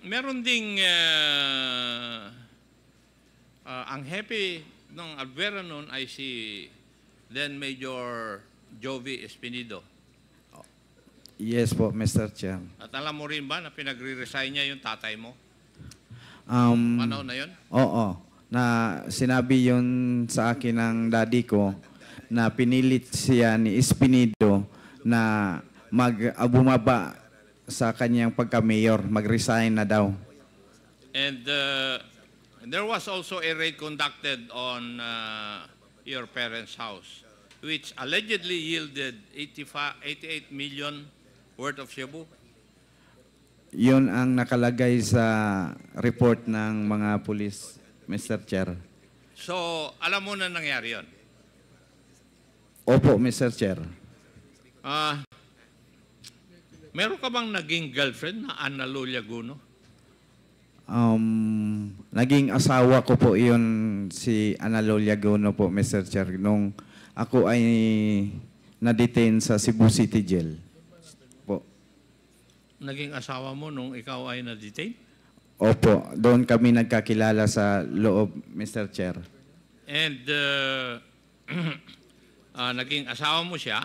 meron ding ang happy ng Albuera noon ay si then Major Jovi Espinido. Yes po, Mr. Chair. At alam mo rin ba na pinagre-resign niya yung tatay mo? Um, Panahon na yun? Oo. Na sinabi yun sa akin ng daddy ko na pinilit siya ni Espinido na bumaba sa kanyang pagka-mayor, mag-resign na daw. And there was also a raid conducted on your parents' house. which allegedly yielded 88 million worth of shabu? Yun ang nakalagay sa report ng mga pulis, Mr. Chair. So, alam mo na nangyari yun? Opo, Mr. Chair. Meron ka bang naging girlfriend na Ana Lu Llaguno? Naging asawa ko po yun si Ana Lu Llaguno po, Mr. Chair, nung ako ay na-detain sa Cebu City Jail. Po. Naging asawa mo nung ikaw ay na-detain? Opo, doon kami nagkakilala sa loob, Mr. Chair. And naging asawa mo siya.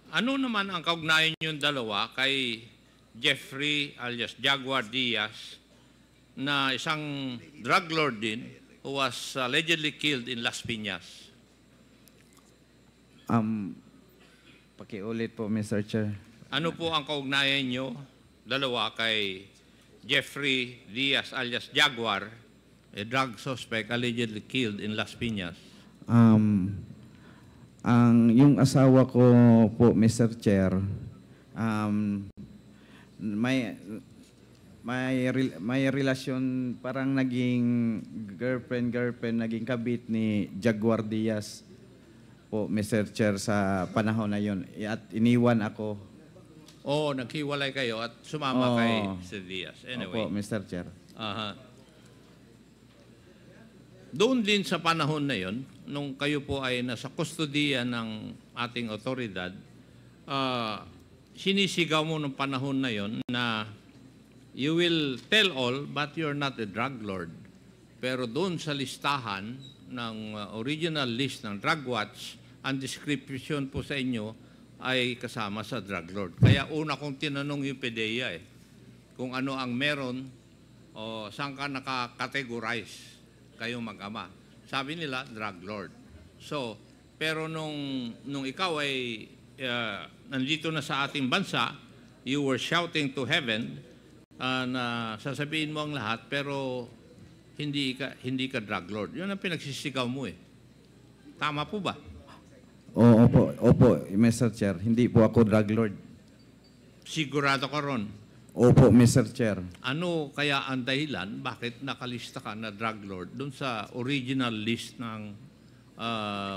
Ano naman ang kaugnayan yung dalawa kay Jeffrey alias Jaguar Diaz na isang drug lord din who was allegedly killed in Las Piñas? Pakiulit po, Mr. Chair. Ano po ang kaugnayan nyo dalawa kay Jeffrey Diaz alias Jaguar, a drug suspect allegedly killed in Las Piñas? Yung asawa ko po, Mr. Chair, may relasyon, parang naging girlfriend, naging kabit ni Jaguar Diaz po, Mr. Chair, sa panahon na yun. At iniwan ako. Oo, naghiwalay kayo at sumama kay Sir Diaz. Anyway. Opo, Mr. Chair. Doon din sa panahon na yon, nung kayo po ay nasa kustodiya ng ating otoridad, sinisigaw mo nung panahon na yon na you will tell all but you're not a drug lord. Pero doon sa listahan ng original list ng Drug Watch, ang description po sa inyo ay kasama sa drug lord. Kaya una kong tinanong yung PDEA kung ano ang meron o saan ka naka-categorize kayong mag-ama. Sabi nila, drug lord. So, pero nung ikaw ay nandito na sa ating bansa, you were shouting to heaven na sasabihin mo ang lahat, pero hindi ka drug lord. Yun ang pinagsisigaw mo eh. Tama po ba? Opo, Mr. Chair. Hindi po ako drug lord. Sigurado ka ron? Opo, Mr. Chair. Ano kaya ang dahilan bakit nakalista ka na drug lord doon sa original list ng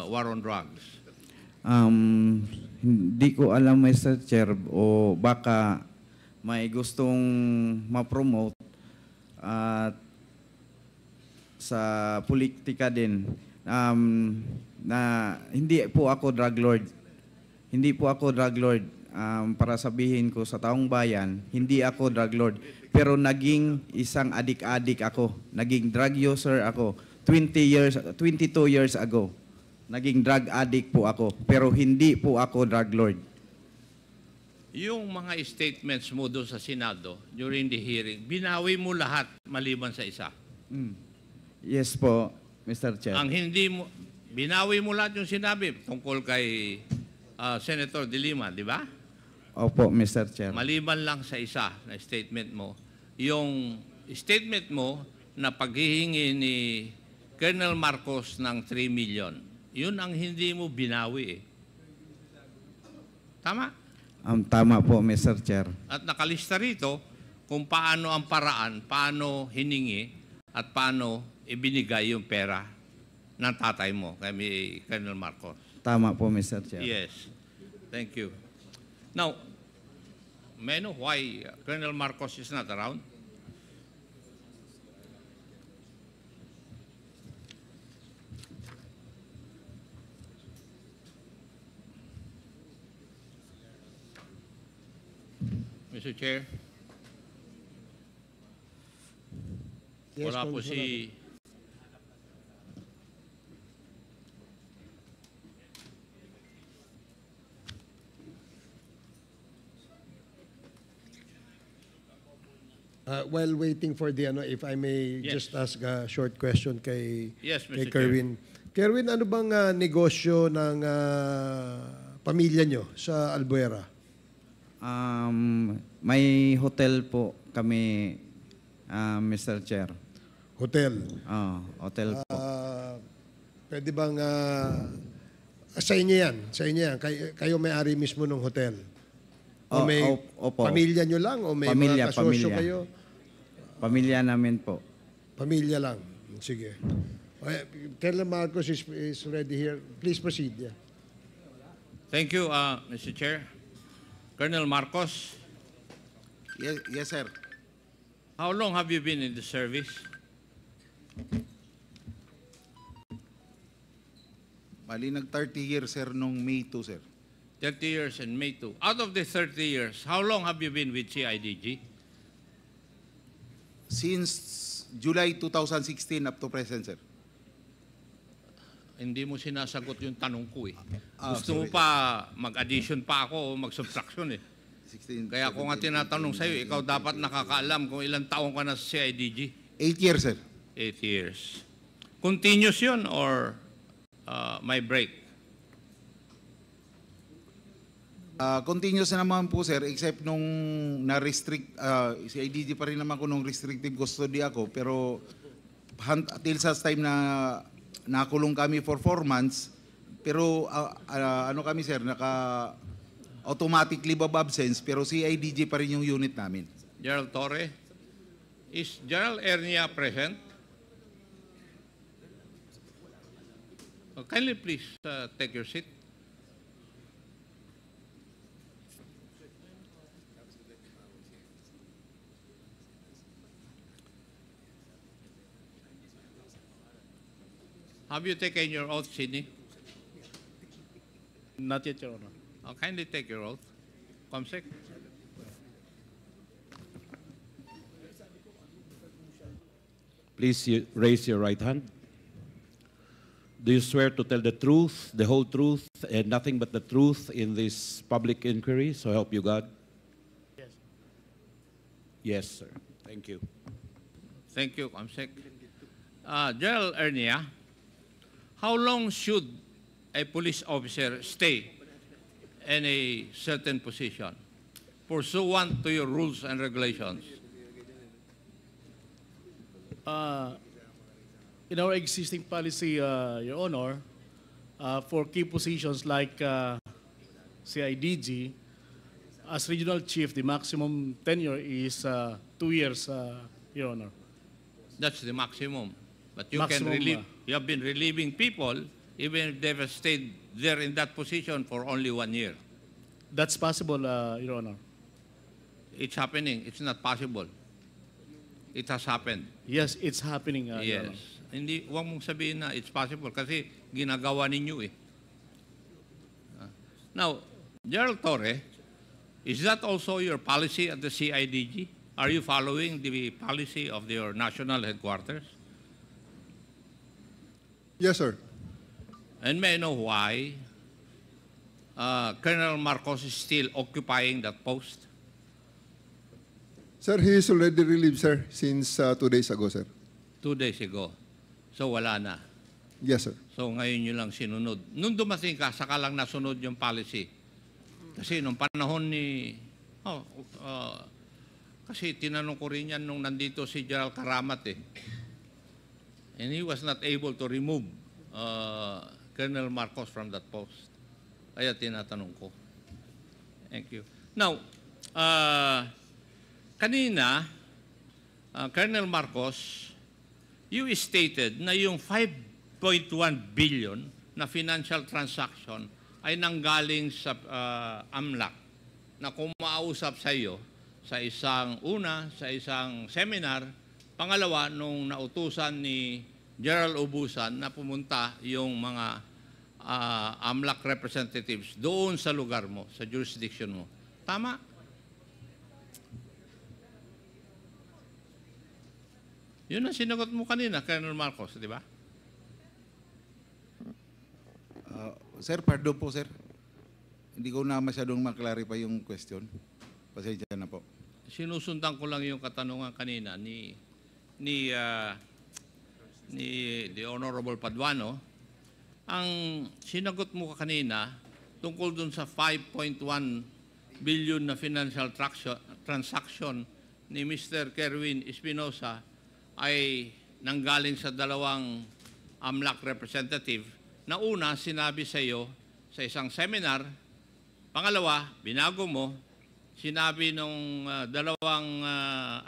war on drugs? Hindi ko alam, Mr. Chair, o baka may gustong ma-promote at sa politika din na hindi po ako drug lord. Hindi po ako drug lord. Para sabihin ko sa taong bayan, hindi ako drug lord. Pero naging isang adik-adik ako. Naging drug user ako. 22 years ago. Naging drug addict po ako. Pero hindi po ako drug lord. Yung mga statements mo doon sa Senado during the hearing, binawi mo lahat maliban sa isa? Yes po, Mr. Chair. Ang hindi mo, binawi mo lahat yung sinabi tungkol kay Senator De Lima, di ba? Opo, Mr. Chair. Maliban lang sa isa na statement mo. Yung statement mo na paghihingi ni Colonel Marcos ng 3 million, yun ang hindi mo binawi eh. Tama? Tama po, Mr. Chair. At nakalista rito kung paano ang paraan, paano hiningi at paano ibinigay yung pera ng tatay mo kay Colonel Marcos. Tama po, Mr. Chair. Yes. Thank you. Now, may I know why Colonel Marcos is not around? Mr. Chair? Yes, Wala po Congressman. si... While waiting for the if I may Yes. just ask a short question kay Yes, kay Mr. Kerwin. Kerwin, ano bang negosyo ng pamilya nyo sa Albuera? May hotel po kami, Mr. Chair. Hotel. Hotel po. Pwede bang Sa inyo yan. Sa inyo yan. Kayo may-ari mismo ng hotel. O may Opo. pamilya nyo lang? O may Pamilya, mga kasosyo pamilya. kayo? Pamilya namin po. Pamilya lang. Sige. Colonel Marcos is ready here. Please proceed. Yeah. Thank you, Mr. Chair. Colonel Marcos, Yes, sir. how long have you been in the service? Bali, nag-30 years, sir, nung May 2, sir. 30 years and May 2. Out of the 30 years, how long have you been with CIDG? Since July 2016 up to present, sir. Hindi mo sinasagot yung tanong ko eh. Ah, Gusto mo sorry. pa mag-addition pa ako o mag-subtraction eh. 16, Kaya ko nga tinatanong sa'yo, ikaw dapat nakakaalam kung ilang taong ka na sa CIDG. 8 years, sir. 8 years. Continuous yun or may break? Continuous na naman po, sir, except nung na-restrict, si IDG pa rin naman ko nung restrictive custody ako, pero till sa time na nakulong kami for 4 months, pero ano kami, sir, automatic leave of absence, pero si IDG pa rin yung unit namin. Gerald Torre, is Gerald Ernia present? Kindly please take your seat. Have you taken your oath, Sidney? Not yet, Your Honor. Kindly take your oath. Comsec. Please raise your right hand. Do you swear to tell the truth, the whole truth, and nothing but the truth in this public inquiry? So help you God. Yes. Yes, sir. Thank you. Thank you, Comsec. Gerald Ernia, how long should a police officer stay in a certain position, pursuant to your rules and regulations? In our existing policy, Your Honor, for key positions like CIDG, as regional chief, the maximum tenure is 2 years, Your Honor. That's the maximum. But you Maximum, can relieve, you have been relieving people even if they've stayed there in that position for only 1 year. That's possible, Your Honor. It's happening. It's not possible. It has happened. Yes, it's happening, Your Yes. Honor. Hindi, huwag mong sabihin na it's possible kasi ginagawa ninyo eh. Now, Gerald Torre, is that also your policy at the CIDG? Are you following the policy of your national headquarters? Yes, sir. And may I know why Colonel Marcos is still occupying that post? Sir, he is already relieved, sir, since 2 days ago, sir. 2 days ago. So wala na. Yes, sir. So ngayon nyo lang sinunod. Nung dumating ka, saka lang nasunod yung policy. Kasi nung panahon ni... kasi tinanong ko rin yan nung nandito si Gerald Karamat eh. And he was not able to remove Colonel Marcos from that post. Kaya tinatanong ko. Thank you. Now, kanina, Colonel Marcos, you stated na yung 5.1 billion na financial transaction ay nanggaling sa AMLAC na kumausap sa iyo sa isang seminar, pangalawa nung nautusan ni Gerald Ubusan na pumunta yung mga AMLAC representatives doon sa lugar mo, sa jurisdiction mo. Tama? Yun ang sinagot mo kanina, Colonel Marcos, di ba? Sir, pardon po, sir. Hindi ko na masyadong maklarify yung question. Pasensya na po. Sinusundan ko lang yung katanungan kanina ni the Honorable Paduano. Ang sinagot mo kanina tungkol dun sa 5.1 billion na financial transaction ni Mr. Kerwin Espinosa ay nanggaling sa dalawang AMLAC representative na una sinabi sa iyo sa isang seminar. Pangalawa, binago mo, sinabi nung dalawang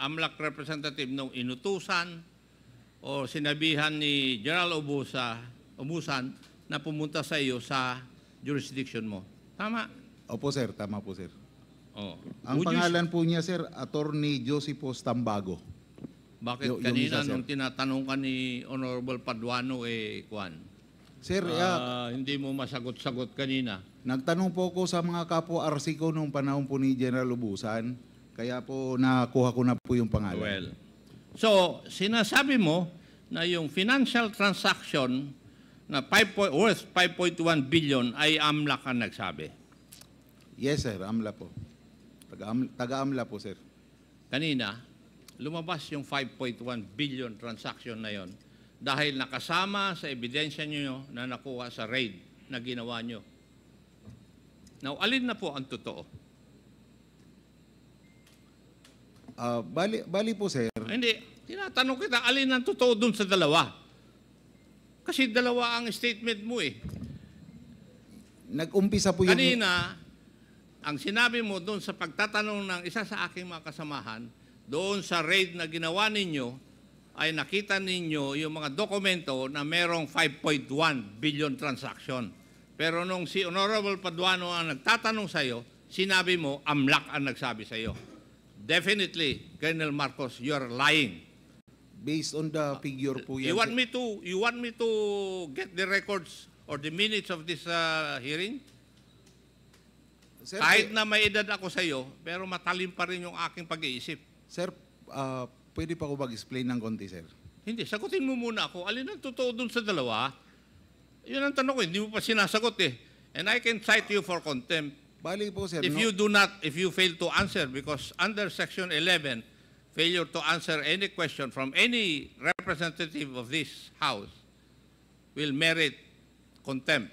AMLAC representative nung inutusan o sinabihan ni General Ubusan na pumunta sa iyo sa jurisdiction mo. Tama? Opo sir, tama po sir. Oh. Ang pangalan po niya sir, Attorney Joseph Tambago. Bakit Yung kanina isa, sir. nung tinatanong ka ni Honorable Paduano, Kwan? Sir, Hindi mo masagot-sagot kanina. nagtanong po ako sa mga kapwa RC ko nung panahon po ni General Ubusan. Kaya po nakuha ko na po yung pangalan. Well, so sinasabi mo na yung financial transaction na worth 5.1 billion ay AMLAC ang nagsabi. Yes sir, AMLA po. Taga-AMLA po sir. Kanina, lumabas yung 5.1 billion transaction na yon dahil nakasama sa ebidensya nyo na nakuha sa raid na ginawa nyo. Now, alin na po ang totoo? Bali po sir. Hindi, tinatanong kita, alin ang totoo dun sa dalawa? Kasi dalawa ang statement mo eh. Nag-umpisa po yung... Kanina, ang sinabi mo doon sa pagtatanong ng isa sa aking mga kasamahan, doon sa raid na ginawa ninyo, ay nakita ninyo yung mga dokumento na merong 5.1 billion transaction. Pero nung si Honorable Paduano ang nagtatanong sa iyo, sinabi mo, AMLAC ang nagsabi sa iyo. Definitely, Colonel Marcos, you're lying. Based on the figure po yan. You want me to get the records or the minutes of this hearing? Sir, Kahit na may edad ako sa iyo, pero matalim pa rin yung aking pag-iisip. Sir, pwede pa ako mag-explain ng konti, sir? Hindi, sagutin mo muna ako. Alin ang totoo dun sa dalawa? Yun ang tanong ko, hindi mo pa sinasagot eh. And I can cite you for contempt. Bali po, sir. If you fail to answer, because under Section 11, failure to answer any question from any representative of this House will merit contempt.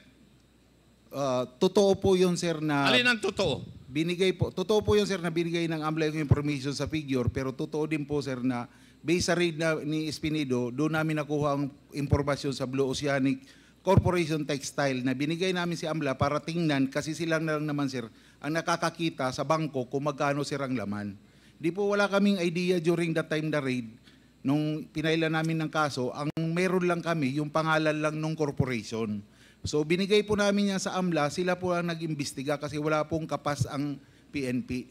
Totoo po yun, sir, na... Alin ang totoo? Totoo po yun, sir, na binigay ng AMLA yung information sa figure, pero totoo din po, sir, na based sa read ni Espinido, doon namin nakuha ang impormasyon sa Blue Oceanic Corporation Textile na binigay namin si AMLA para tingnan, kasi silang na lang naman, sir, ang nakakakita sa bangko kung magkano, sir, ang laman. Di po wala kaming idea during that time na raid, nung pinaila namin ng kaso, ang meron lang kami, yung pangalan lang ng corporation. So binigay po namin yan sa AMLA, sila po ang nag-imbestiga kasi wala pong kapas ang PNP.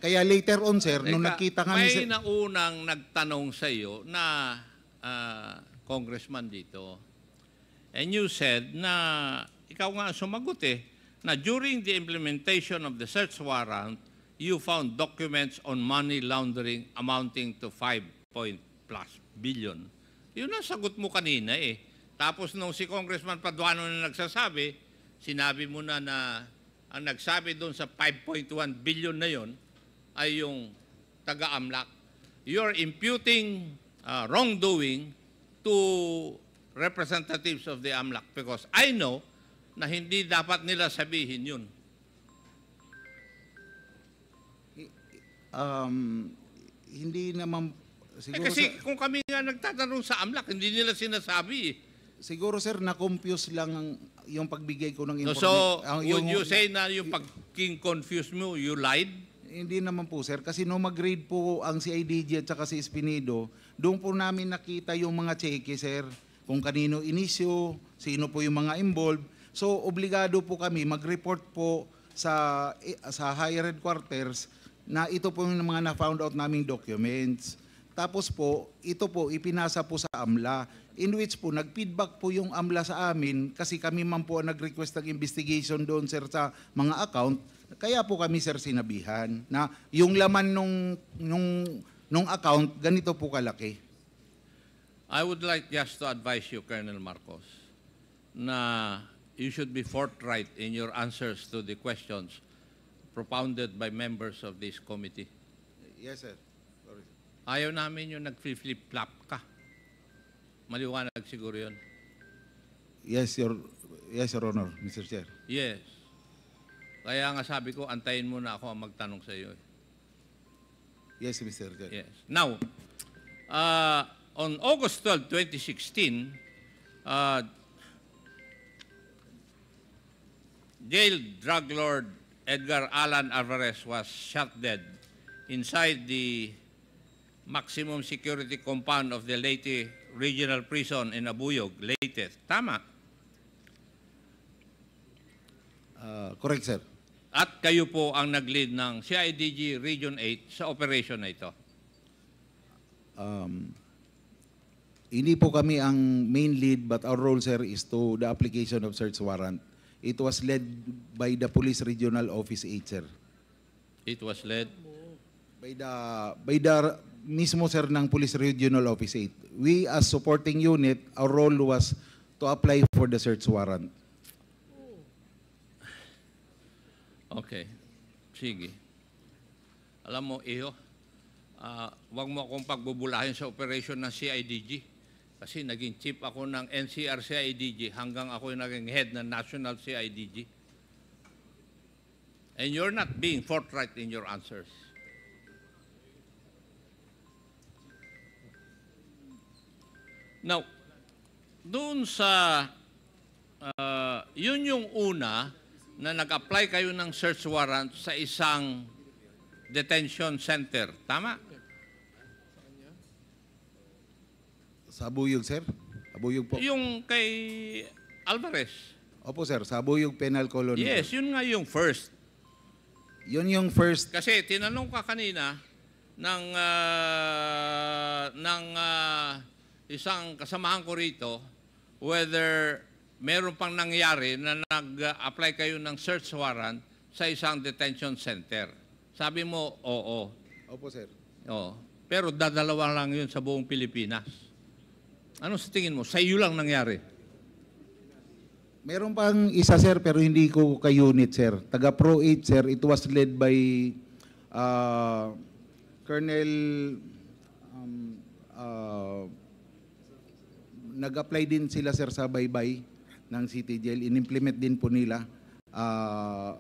Kaya later on, sir, nung nakita kami... May naunang nagtanong sa iyo na congressman dito. And you said na, ikaw nga sumagot eh, na during the implementation of the search warrant, you found documents on money laundering amounting to 5+ billion. Yun ang sagot mo kanina eh. Tapos nung si Congressman Paduano na nagsasabi, sinabi mo na ang nagsabi doon sa 5.1 billion na yon ay yung taga-AMLAC. You're imputing wrongdoing to representatives of the AMLAC because I know na hindi dapat nila sabihin yun. Hindi naman... Siguro, kasi kung kami nga nagtatanong sa AMLAC, hindi nila sinasabi. Siguro, sir, na-confuse lang yung pagbigay ko ng information. So, would you say na yung pag-confuse mo, you lied? Hindi naman po, sir. Kasi nung mag-read po ang CIDG at saka si Espinido, doon po namin nakita yung mga cheque, sir. Kung kanino inisyo, sino po yung mga involved. So, obligado po kami mag-report po sa higher headquarters na ito po yung mga na-found out naming documents. Tapos po, ito po ipinasa po sa AMLA, in which po nag-feedback po yung AMLA sa amin kasi kami man po nag-request ng investigation doon, sir, sa mga account. Kaya po kami, sir, sinabihan na yung laman nung account, ganito po kalaki. I would like just to advise you, Colonel Marcos, na you should be forthright in your answers to the questions propounded by members of this committee. Yes, sir. Ayaw namin yung nag-flip-flop ka. Maliwanag siguro yun. Yes, Your Honor, Mr. Chair. Yes. Kaya nga sabi ko, antayin mo na ako ang magtanong sa iyo. Yes, Mr. Chair. Yes. Now, on August 12, 2016, jailed drug lord Edgar Alan Alvarez was shot dead inside the maximum security compound of the Leyte Regional Prison in Abuyog, Leyte. Tama. Correct, sir. At kayo po ang nag-lead ng CIDG Region 8 sa operation na ito. Hindi po kami ang main lead, but our role, sir, is to the application of search warrant. It was led by the Police Regional Office 8, sir. It was led By the mismo, sir, ng Police Regional Office 8. We, as supporting unit, our role was to apply for the search warrant. Okay. Sige. Alam mo, Iho, wag mo akong pagbubulahin sa operation ng CIDG. Kasi naging chief ako ng NCR CIDG hanggang ako yung naging head ng National CIDG. And you're not being forthright in your answers. Now, doon sa, yun yung una na nag-apply kayo ng search warrant sa isang detention center. Tama? Sa Abuyog, sir? Abuyog po. Yung kay Alvarez. Opo, sir. Sa Abuyog Penal Colony. Yes, yun nga yung first. Yun yung first. Kasi tinanong ka kanina ng isang kasamahan ko rito whether meron pang nangyari na nag-apply kayo ng search warrant sa isang detention center. Sabi mo, oo. Opo, sir. Oo. Pero dadalawa lang yun sa buong Pilipinas. Ano sa tingin mo? Sa iyo lang nangyari? Meron pang isa, sir, pero hindi ko ka-unit, sir. Taga Pro 8, sir. It was led by Colonel nag-apply din sila, sir, sa baybay ng City Jail. In-implement din po nila.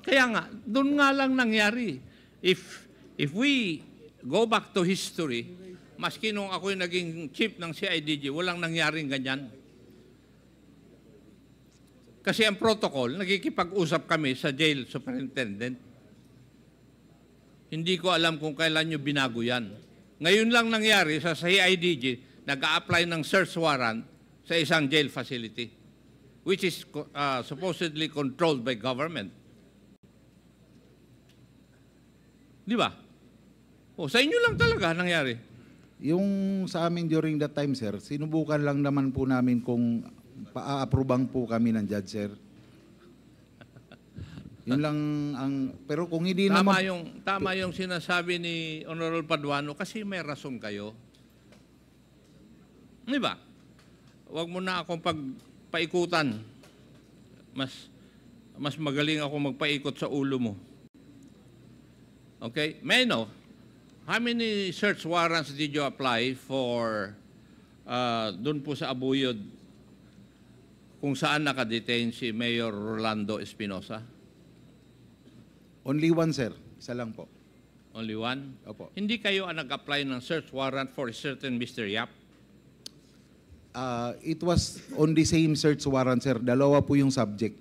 Kaya nga, doon nga lang nangyari. If we go back to history, maski nung ako'y naging chief ng CIDG, walang nangyaring ganyan. Kasi ang protocol, nagkikipag-usap kami sa jail superintendent. Hindi ko alam kung kailan nyo binago yan. Ngayon lang nangyari sa CIDG, nag-a-apply ng search warrant sa isang jail facility, which is supposedly controlled by government. Di ba? O, sa inyo lang talaga nangyari. Yung sa amin during that time, sir, sinubukan lang naman po namin kung pa-approbang po kami ng judge, sir. Yun lang ang... Pero kung hindi naman... Tama yung sinasabi ni Honorable Paduano kasi may rason kayo. Di ba? Huwag mo na akong pagpaikutan. Mas magaling ako magpaikot sa ulo mo. Okay? May I know, how many search warrants did you apply for doon po sa Abuyod kung saan nakadetain si Mayor Rolando Espinosa? Only one, sir. Isa lang po. Only one? Opo. Hindi kayo ang nag-apply ng search warrant for a certain Mr. Yap? It was on the same search warrant, sir. Dalawa po yung subject.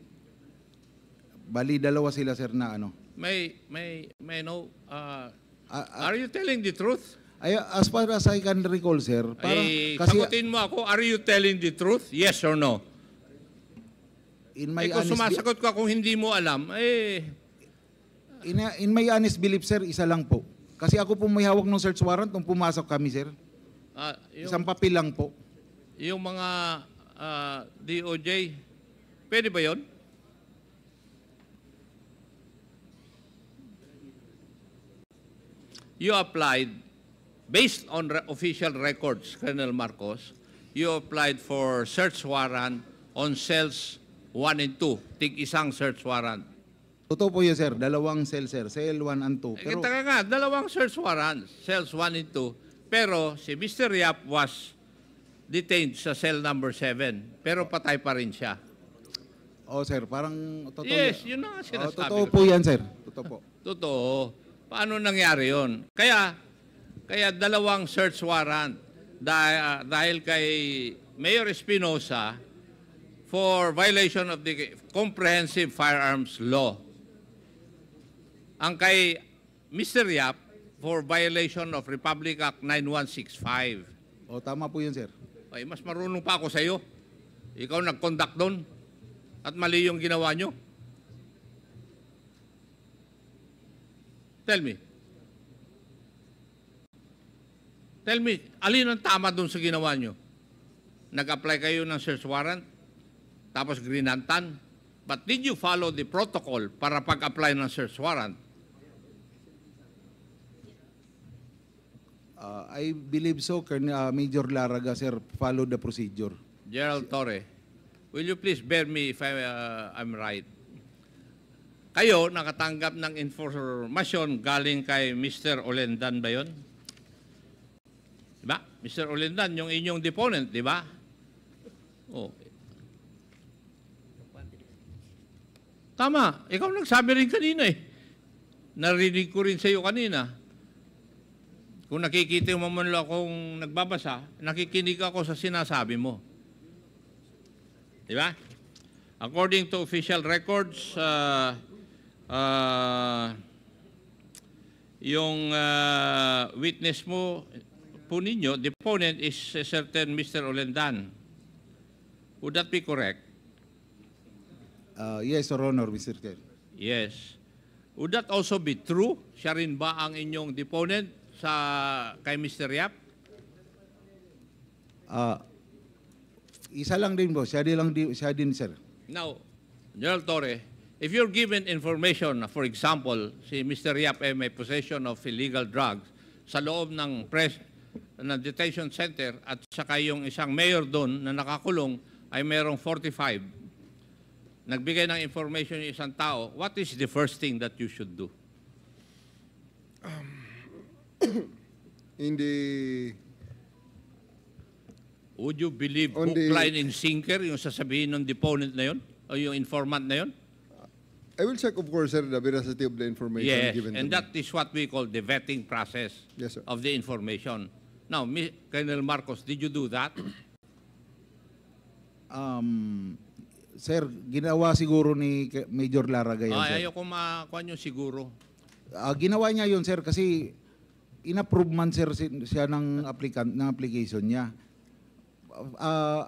Bali, dalawa sila, sir, na ano. May know, are you telling the truth? As far as I can recall, sir, parang, sagutin mo ako, are you telling the truth? Yes or no? Kung sumasagot ka kung hindi mo alam, in my honest belief, sir, isa lang po. Kasi ako po may hawak ng search warrant nung pumasok kami, sir. Isang papel lang po. Yung mga DOJ, pwede ba yun? You applied, based on official records, Colonel Marcos, you applied for search warrant on cells 1 and 2. Tig-isang search warrant. Totoo po yun, sir. Dalawang cell, sir. Cell 1 and 2. Pero, nga, dalawang search warrant, cells 1 and 2. Pero si Mr. Yap was detained sa cell number 7. Pero patay pa rin siya. Oh, sir. Parang totoo. Yes, yun na nga sinasabi totoo po yan, sir. Totoo po. Totoo. Paano nangyari yun? Kaya dalawang search warrant dahil kay Mayor Espinosa for violation of the Comprehensive Firearms Law. Ang kay Mr. Yap for violation of Republic Act 9165. O, tama po yun, sir. Ay, mas marunong pa ako sa iyo. Ikaw nag-conduct doon at mali yung ginawa nyo. Tell me. Tell me, alin ang tama doon sa ginawa nyo? Nag-apply kayo ng search warrant, tapos grinantan. But did you follow the protocol para pag-apply ng search warrant? I believe so, Major Laraga, sir, follow the procedure. Gerald Torre, will you please bear me if I'm right? Kayo nakatanggap ng informasyon galing kay Mr. Olendan ba yun? Diba? Mr. Olendan, yung inyong deponent, di ba? Oh. Tama. Ikaw nagsabi rin kanina eh. Narinig ko rin sa iyo kanina. Kung nakikita mo man lang akong nagbabasa, nakikinig ako sa sinasabi mo. Di ba? According to official records, yung witness mo po ninyo, the opponent is a certain Mr. Olendan. Would that be correct? Yes, Your Honor, Mr. Chair. Yes. Would that also be true? Siya rin ba ang inyong deponent kay Mr. Yap? Isa lang din po, siya din, sir. Now, General Torre, if you're given information, for example, si Mr. Yap ay may possession of illegal drugs sa loob ng detention center at saka yung isang mayor doon na nakakulong ay mayroong 45. Nagbigay ng information yung isang tao, what is the first thing that you should do? Would you believe hook, line, and sinker yung sasabihin ng deponent na yun? O yung informant na yun? I will check, of course, sir, the veracity of the information given to me. And that is what we call the vetting process of the information. Now, Colonel Marcos, did you do that? Sir, ginawa siguro ni Major Laraga yan, sir. Ayaw ko makuha yung siguro. Ginawa niya yun, sir, kasi in-approve man, sir, siya ng application niya.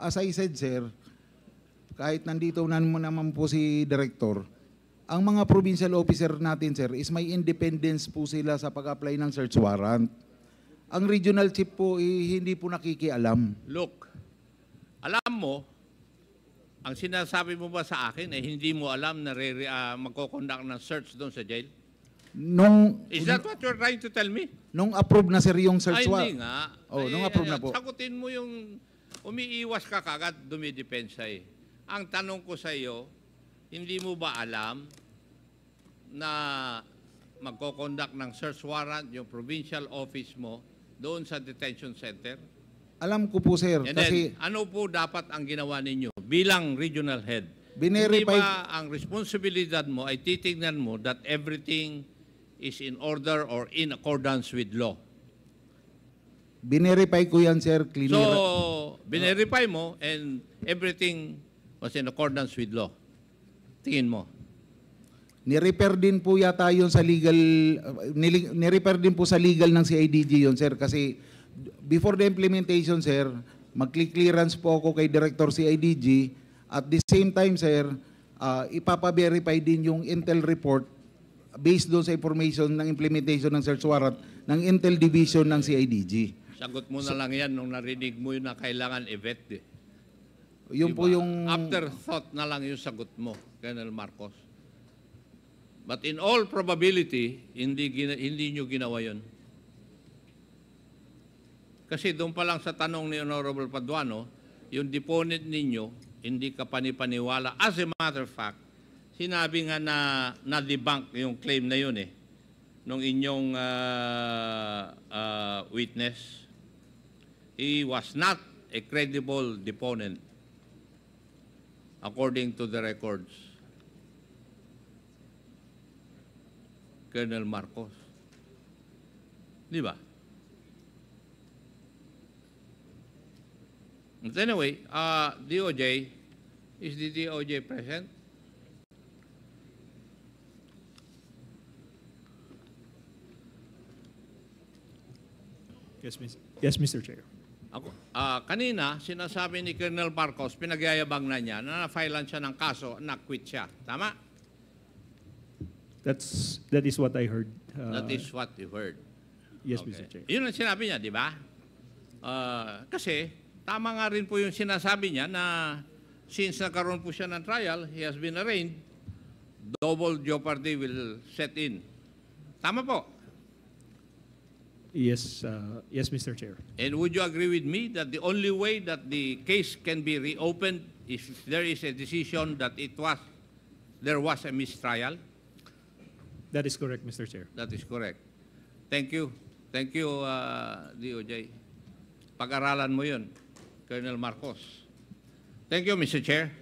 As I said, sir, kahit nandito naman po si Director, ang mga provincial officer natin, sir, is may independence po sila sa pag-apply ng search warrant. Ang regional chief po, hindi po nakikialam. Look, alam mo, ang sinasabi mo ba sa akin, hindi mo alam na magkoconduct ng search doon sa jail? Is that what you're trying to tell me? Nung approve na, sir, yung search warrant. Hindi nga. Nung approve na po. Sagutin mo yung umiiwas ka kagad, dumidepensa eh. Ang tanong ko sa iyo, hindi mo ba alam na magkoconduct ng search warrant yung provincial office mo doon sa detention center? Alam ko po, sir. And Kasi then, ano po dapat ang ginawa ninyo bilang regional head? Binerify, hindi ba ang responsibilidad mo ay titignan mo that everything is in order or in accordance with law? Binerify ko yan, sir. Clear. So, binerify mo and everything was in accordance with law. Tingin mo. Ni-repair din po yata yun sa legal, ni-repair din po sa legal ng CIDG yun, sir. Kasi before the implementation, sir, mag-clearance po ako kay Director CIDG. At the same time, sir, ipapa-verify din yung Intel report based doon sa information ng implementation ng search warrant ng Intel Division ng CIDG. Sagot mo na lang yan nung narinig mo yun na kailangan i-vet. Yung diba? po yung afterthought na lang yung sagot mo, Colonel Marcos. But in all probability, hindi nyo ginawa yun. Kasi doon pa lang sa tanong ni Honorable Paduano, yung deponent ninyo, hindi ka panipaniwala. As a matter of fact, sinabi nga na debunk yung claim na yun nung inyong witness. He was not a credible deponent according to the records. Colonel Marcos. Di ba? But anyway, DOJ, Is the DOJ present? Yes, Mr. Chair. Ako, kanina, sinasabi ni Colonel Marcos, pinagyayabang na niya na na-filean siya ng kaso, na-quit siya. Tama? That is what I heard. That is what you heard. Yes, Okay. Mr. Chair. Yun ang sinabi niya, di ba? Kasi, tama nga rin po yung sinasabi niya na since nagkaroon po siya ng trial, he has been arraigned, double jeopardy will set in. Tama po. Yes, yes, Mr. Chair. And would you agree with me that the only way that the case can be reopened is if there is a decision that there was a mistrial? That is correct, Mr. Chair. That is correct. Thank you. Thank you, DOJ. Pag-aralan mo yun, Colonel Marcos. Thank you, Mr. Chair.